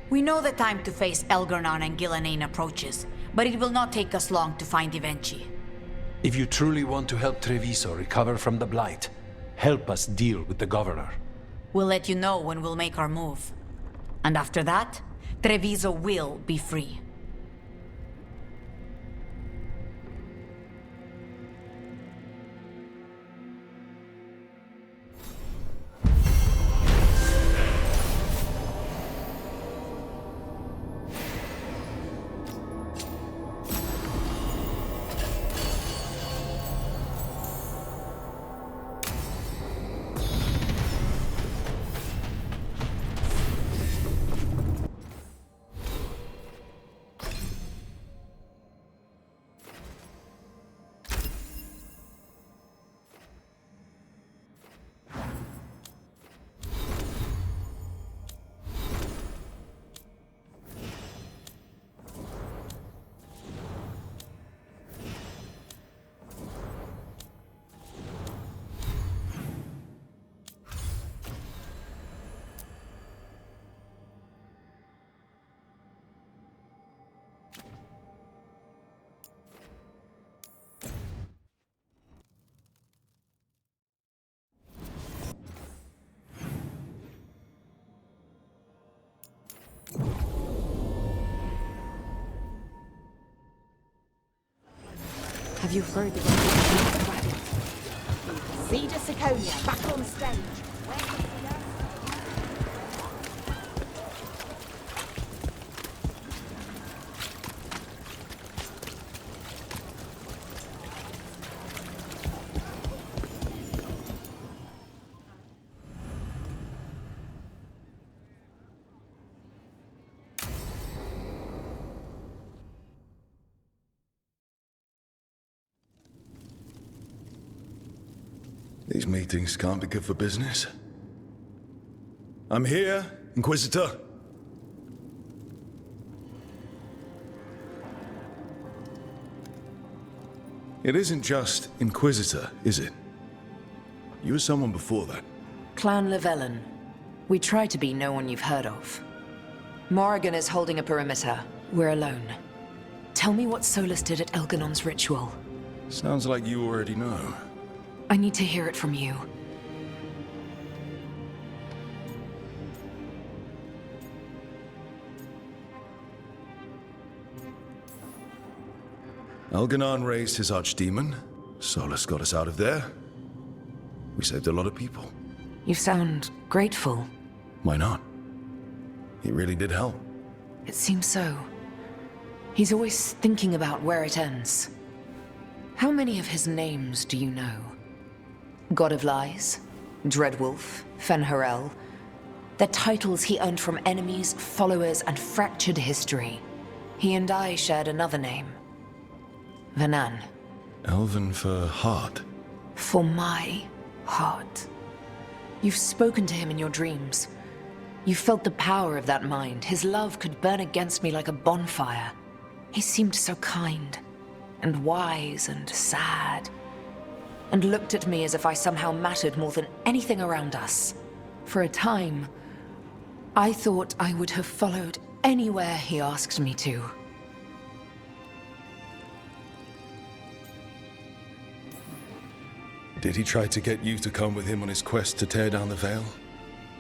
We know the time to face Elgar'nan and Gillenane approaches, but it will not take us long to find Evenchi. If you truly want to help Treviso recover from the Blight, help us deal with the governor. We'll let you know when we'll make our move. And after that, Treviso will be free. Have you heard the Zeta Siconia back on stage? These meetings can't be good for business. I'm here, Inquisitor. It isn't just Inquisitor, is it? You were someone before that. Clan Llewellyn. We try to be no one you've heard of. Morrigan is holding a perimeter. We're alone. Tell me what Solus did at Elganon's ritual. Sounds like you already know. I need to hear it from you. Elganon raised his archdemon. Solus got us out of there. We saved a lot of people. You sound grateful. Why not? He really did help. It seems so. He's always thinking about where it ends. How many of his names do you know? God of Lies, Dreadwolf, Fen'Harel. They're titles he earned from enemies, followers, and fractured history. He and I shared another name. Vanan. Elven for heart. For my heart. You've spoken to him in your dreams. You felt the power of that mind. His love could burn against me like a bonfire. He seemed so kind, and wise, and sad, and looked at me as if I somehow mattered more than anything around us. For a time, I thought I would have followed anywhere he asked me to. Did he try to get you to come with him on his quest to tear down the Veil?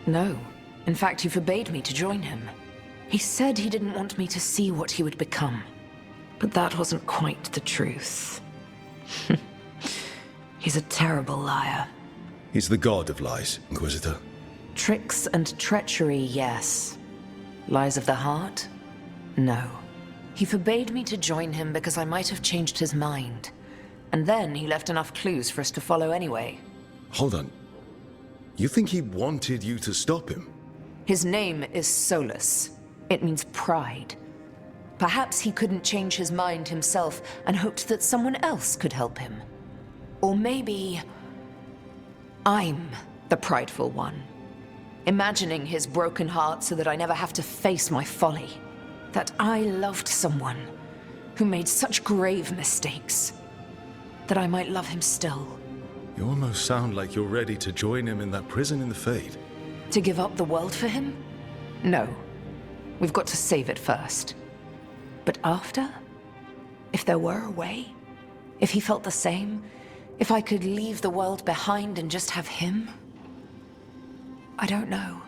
No. In fact, he forbade me to join him. He said he didn't want me to see what he would become. But that wasn't quite the truth. He's a terrible liar. He's the god of lies, Inquisitor. Tricks and treachery, yes. Lies of the heart? No. He forbade me to join him because I might have changed his mind. And then he left enough clues for us to follow anyway. Hold on. You think he wanted you to stop him? His name is Solus. It means pride. Perhaps he couldn't change his mind himself and hoped that someone else could help him. Or maybe I'm the prideful one. imagining his broken heart so that I never have to face my folly. That I loved someone who made such grave mistakes, that I might love him still. You almost sound like you're ready to join him in that prison in the Fade. To give up the world for him? No. We've got to save it first. But after? If there were a way? If he felt the same? If I could leave the world behind and just have him? I don't know.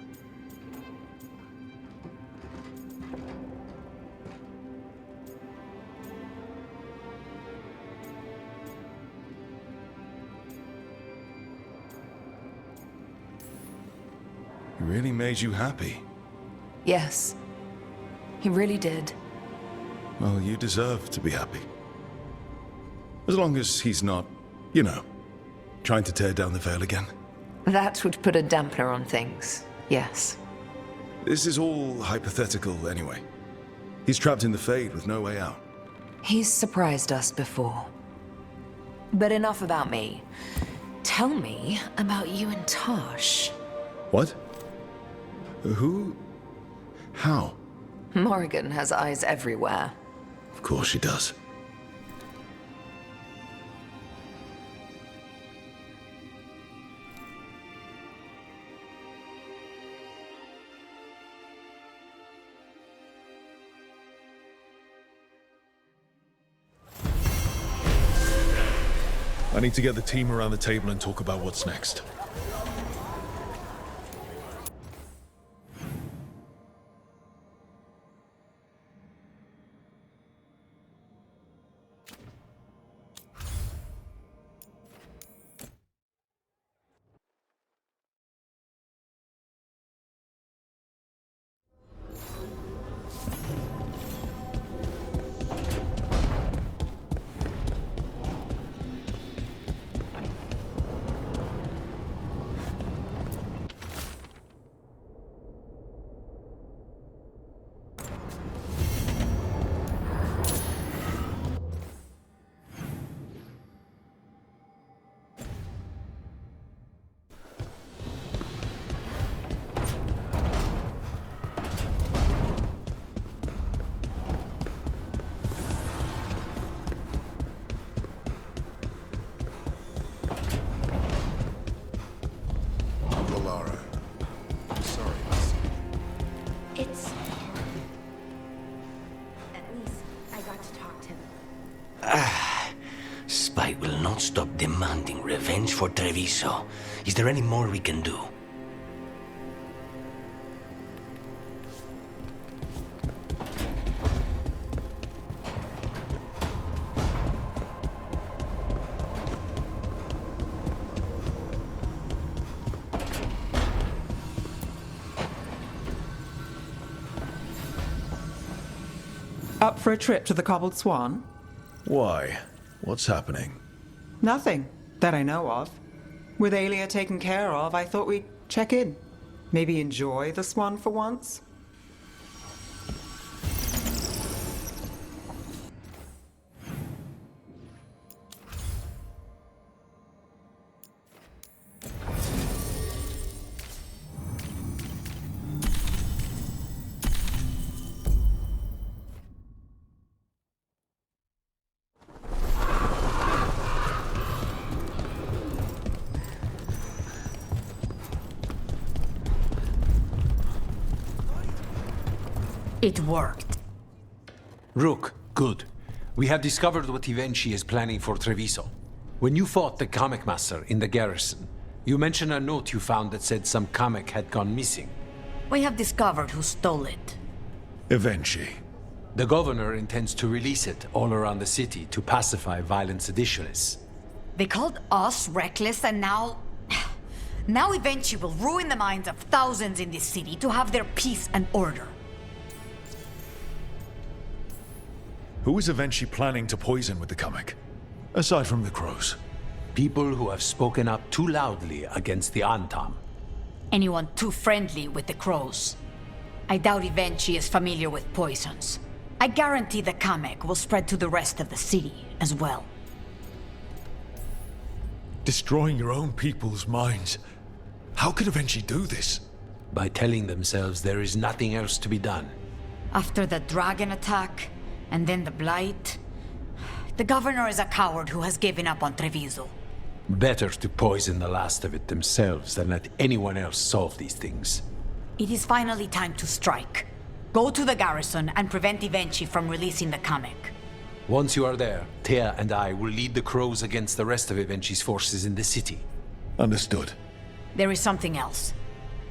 He really made you happy. Yes. He really did. Well, you deserve to be happy. As long as he's not, you know, trying to tear down the veil again. That would put a dampener on things, yes. This is all hypothetical anyway. He's trapped in the Fade with no way out. He's surprised us before. But enough about me. Tell me about you and Tosh. What? Who? How? Morrigan has eyes everywhere. Of course she does. I need to get the team around the table and talk about what's next. Spike will not stop demanding revenge for Treviso. Is there any more we can do? Up for a trip to the Cobbled Swan? Why? What's happening? Nothing that I know of. With Aelia taken care of, I thought we'd check in. Maybe enjoy the Swan for once? It worked. Rook, good. We have discovered what Ivenchi is planning for Treviso. When you fought the comic master in the garrison, you mentioned a note you found that said some comic had gone missing. We have discovered who stole it. Ivenchi. The governor intends to release it all around the city to pacify violent seditionists. They called us reckless, and now... Now Ivenchi will ruin the minds of thousands in this city to have their peace and order. Who is Ivenchi planning to poison with the comic? Aside from the crows. People who have spoken up too loudly against the Antam. Anyone too friendly with the crows. I doubt Ivenchi is familiar with poisons. I guarantee the comic will spread to the rest of the city as well. Destroying your own people's minds. How could Ivenchi do this? by telling themselves there is nothing else to be done. After the dragon attack, and then the blight, the governor is a coward who has given up on Treviso. Better to poison the last of it themselves than let anyone else solve these things. It is finally time to strike. Go to the garrison and prevent Ivenchi from releasing the Kamek. Once you are there, Thea and I will lead the Crows against the rest of Ivenchi's forces in the city. Understood. There is something else.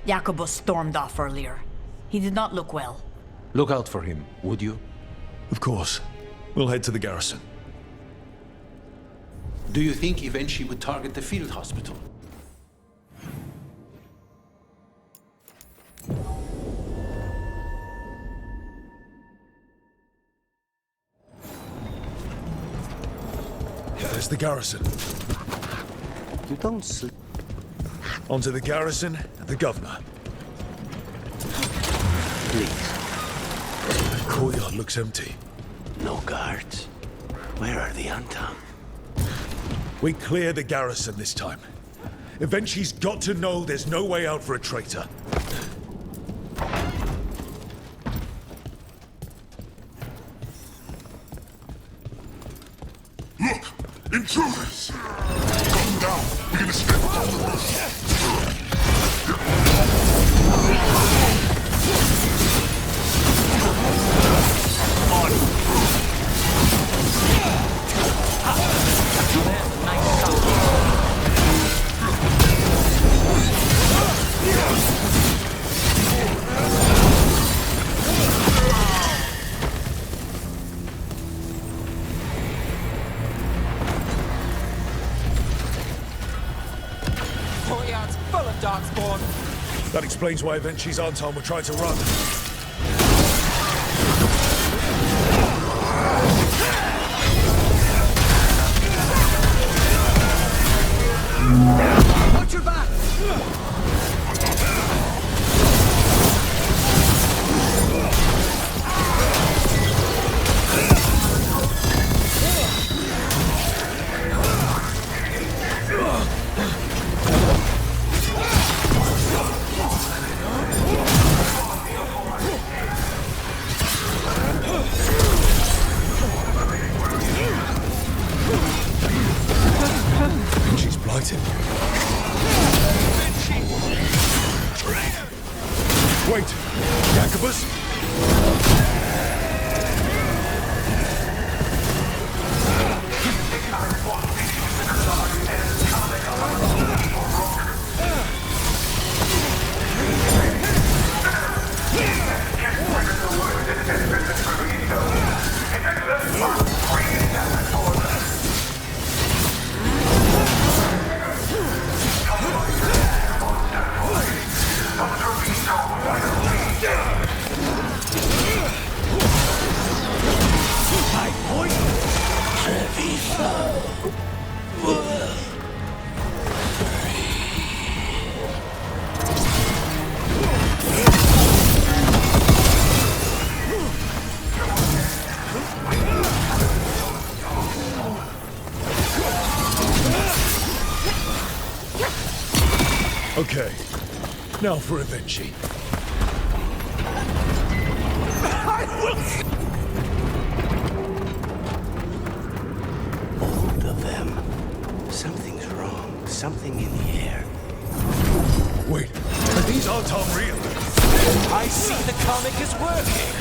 Jacobus stormed off earlier. He did not look well. Look out for him, would you? Of course. We'll head to the garrison. Do you think Ivenchi would target the field hospital? There's the garrison. You don't sleep. Onto the garrison and the governor. Please. The courtyard looks empty. No guards. Where are the Antam? We clear the garrison this time. Ivenchi's got to know there's no way out for a traitor. Look! Intruders! Calm down! We can escape without the rest! Courtyard's full of darkspawn. That explains why Ivenchi's Anton were trying to run. Watch your back! She's blighted. Wait! Jacobus? Okay. Now for Ivenchi. Both of them. Something's wrong. Something in the air. Wait, are these Anton real? I see the comic is working.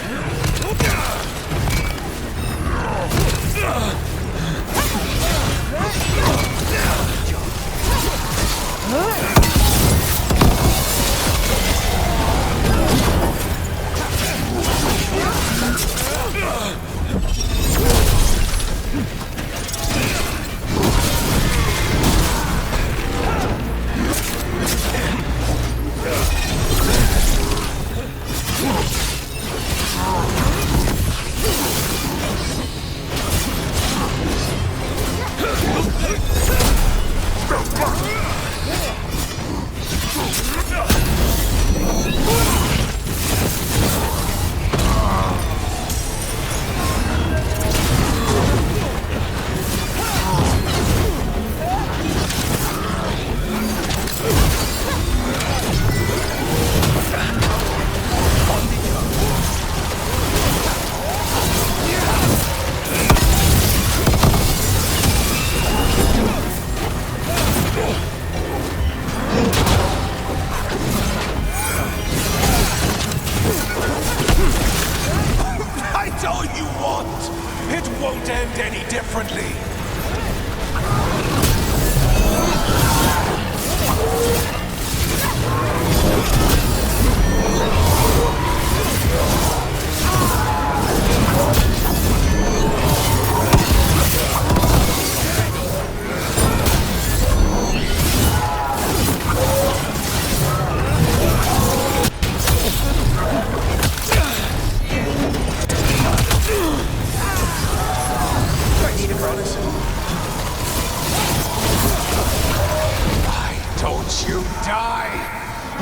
don't you die?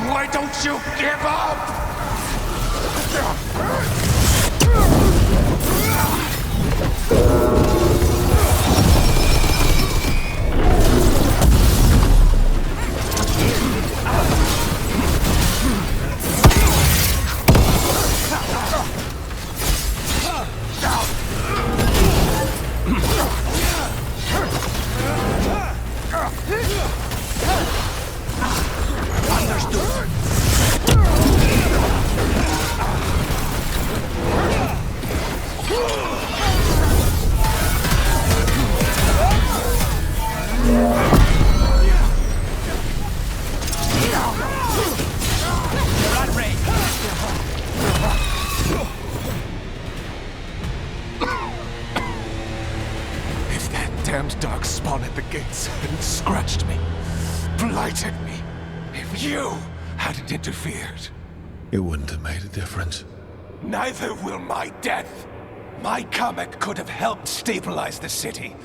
Why don't you give up? If that damned dark spawn at the gates hadn't scratched me, blighted me, if you hadn't interfered, It wouldn't have made a difference. neither will my death. My comet could have helped stabilize the city.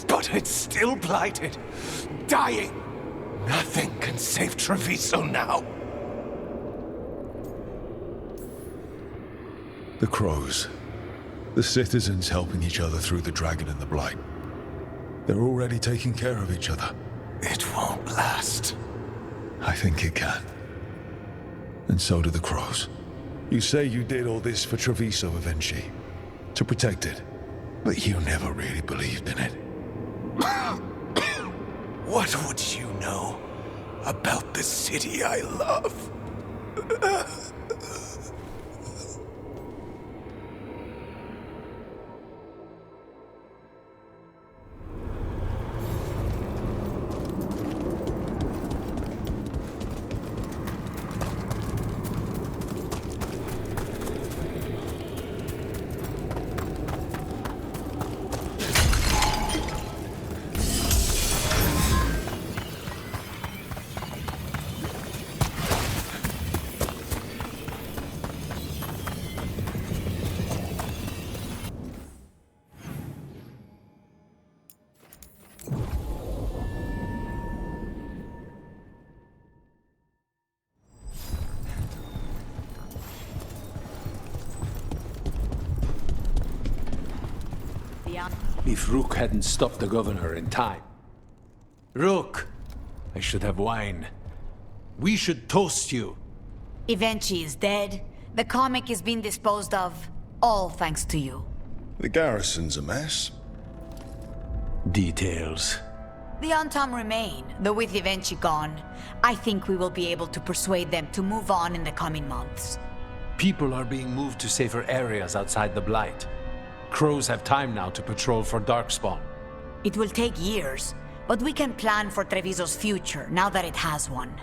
But it's still blighted, dying. Nothing can save Treviso now. The crows. The citizens helping each other through the dragon and the blight. They're already taking care of each other. It won't last. I think it can. And so do the crows. You say you did all this for Treviso, Avenchi. To protect it. But you never really believed in it. What would you know about the city I love? If Rook hadn't stopped the governor in time. Rook! I should have wine. We should toast you. Evenchi is dead. The comic is being disposed of. All thanks to you. The garrison's a mess. Details. The Antam remain, though with Evenchi gone, I think we will be able to persuade them to move on in the coming months. People are being moved to safer areas outside the Blight. Crows have time now to patrol for Darkspawn. It will take years, but we can plan for Treviso's future now that it has one.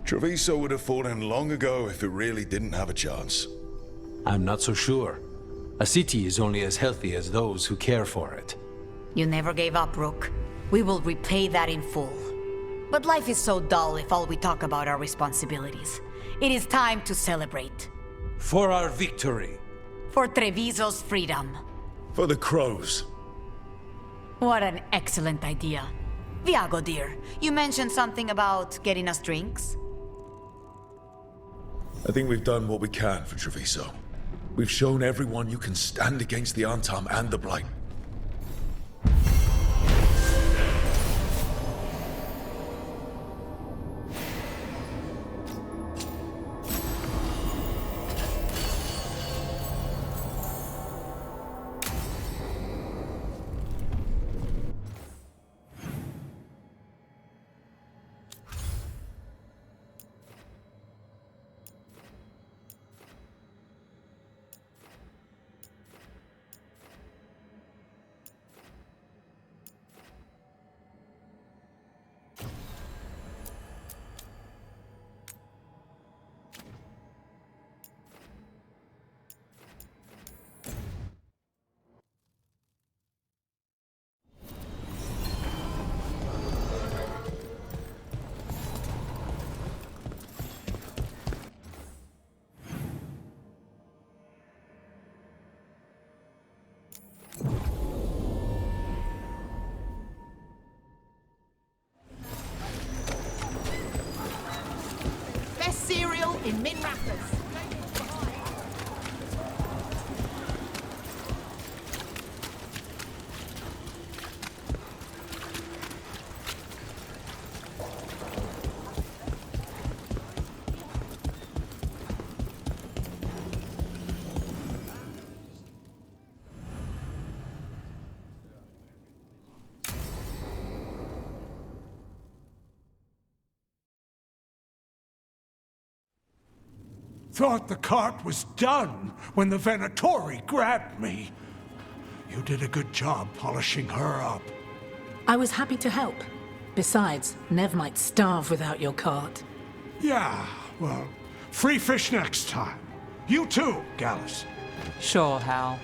Treviso would have fallen long ago if it really didn't have a chance. I'm not so sure. A city is only as healthy as those who care for it. You never gave up, Rook. We will repay that in full. But life is so dull if all we talk about are responsibilities. It is time to celebrate. For our victory. For Treviso's freedom. For the crows. What an excellent idea. Viago, dear, you mentioned something about getting us drinks? I think we've done what we can for Treviso. We've shown everyone you can stand against the Antam and the Blight. Min Raptors. Thought the cart was done when the Venatori grabbed me. You did a good job polishing her up. I was happy to help. Besides, Nev might starve without your cart. Yeah, well, free fish next time. You too, Gallus. Sure, Hal.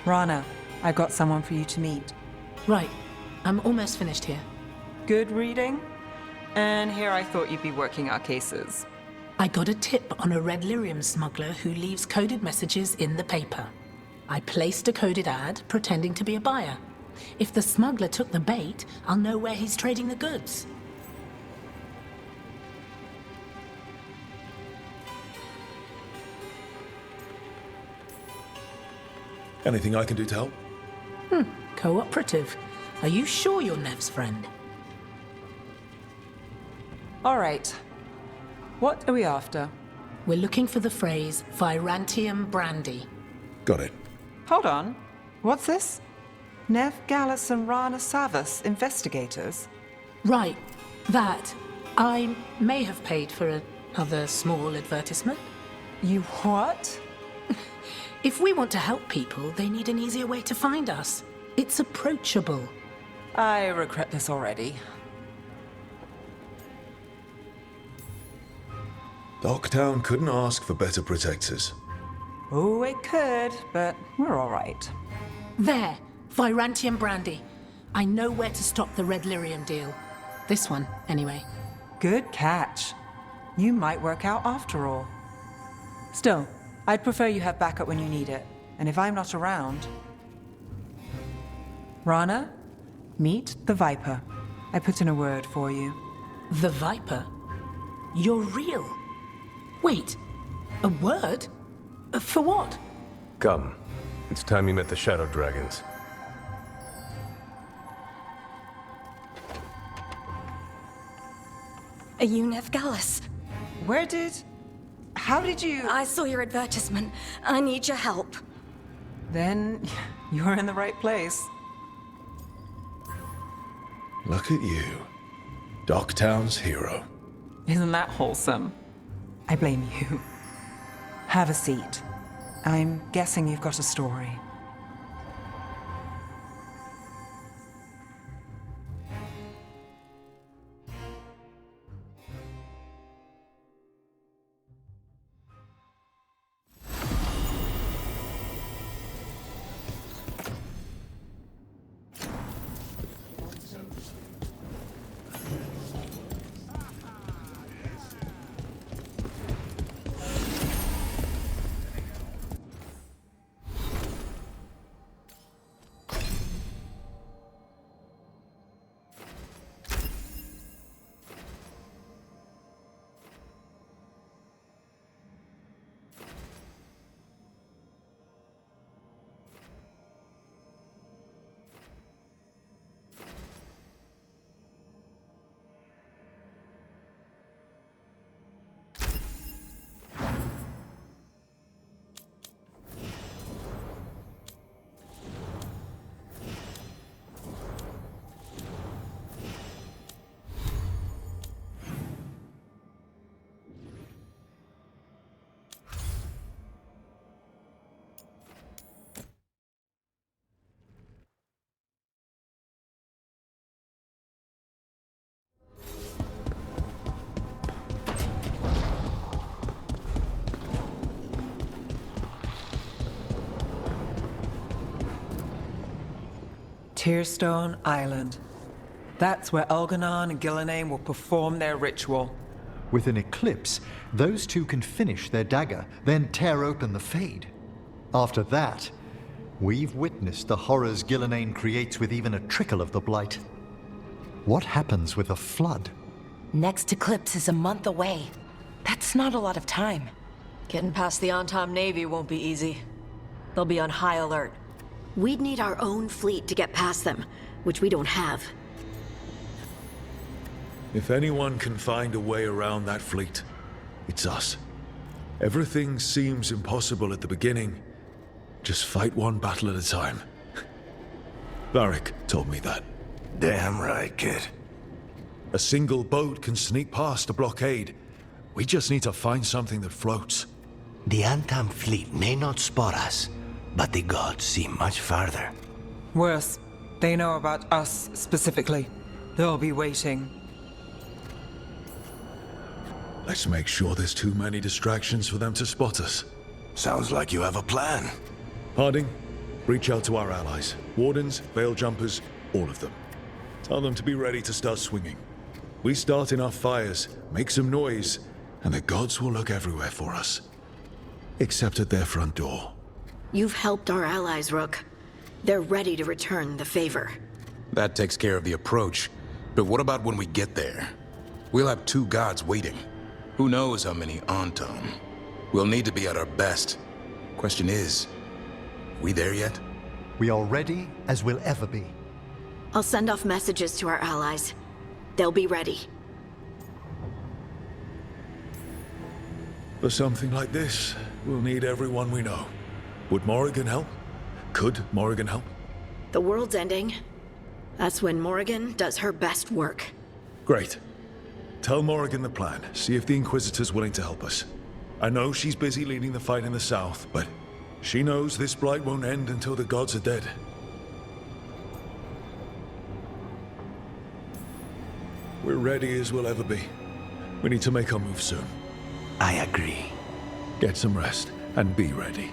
Rana, I've got someone for you to meet. Right. I'm almost finished here. Good reading? And here I thought you'd be working our cases. I got a tip on a red lyrium smuggler who leaves coded messages in the paper. I placed a coded ad pretending to be a buyer. If the smuggler took the bait, I'll know where he's trading the goods. Anything I can do to help? Cooperative. Are you sure you're Nev's friend? All right. What are we after? We're looking for the phrase Virantium brandy. Got it. Hold on. What's this? Nev, Gallus, and Rana Savas, investigators? Right. That. I may have paid for another small advertisement. You what? If we want to help people, they need an easier way to find us. It's approachable. I regret this already. Docktown couldn't ask for better protectors. Oh, it could, but we're all right. There. Virantium brandy. I know where to stop the red lyrium deal. This one, anyway. Good catch. You might work out after all. Still, I'd prefer you have backup when you need it. And if I'm not around... Rana, meet the Viper. I put in a word for you. The Viper? You're real? Wait, a word? For what? Come. It's time you met the Shadow Dragons. Are you Nev Gallus? How did you... I saw your advertisement. I need your help. Then you're in the right place. Look at you. Docktown's hero. Isn't that wholesome? I blame you. Have a seat. I'm guessing you've got a story. Tearstone Island. That's where Elganon and Gillenane will perform their ritual. With an eclipse, those two can finish their dagger, then tear open the Fade. After that, we've witnessed the horrors Gillenane creates with even a trickle of the Blight. What happens with a flood? Next eclipse is a month away. That's not a lot of time. Getting past the Antam Navy won't be easy. They'll be on high alert. We'd need our own fleet to get past them, which we don't have. If anyone can find a way around that fleet, it's us. Everything seems impossible at the beginning. Just fight one battle at a time. Varric told me that. Damn right, kid. A single boat can sneak past a blockade. We just need to find something that floats. The Antam fleet may not spot us, but the gods see much farther. Worse, they know about us specifically. They'll be waiting. Let's make sure there's too many distractions for them to spot us. Sounds like you have a plan. Harding, reach out to our allies. Wardens, Veil Jumpers, all of them. Tell them to be ready to start swinging. We start enough fires, make some noise, and the gods will look everywhere for us. Except at their front door. You've helped our allies, Rook. They're ready to return the favor. That takes care of the approach. But what about when we get there? We'll have 2 gods waiting. Who knows how many Antam? We'll need to be at our best. Question is, we there yet? We are ready as we'll ever be. I'll send off messages to our allies. They'll be ready. For something like this, we'll need everyone we know. Would Morrigan help? Could Morrigan help? The world's ending. That's when Morrigan does her best work. Great. Tell Morrigan the plan. See if the Inquisitor's willing to help us. I know she's busy leading the fight in the south, but she knows this blight won't end until the gods are dead. We're ready as we'll ever be. We need to make our move soon. I agree. Get some rest and be ready.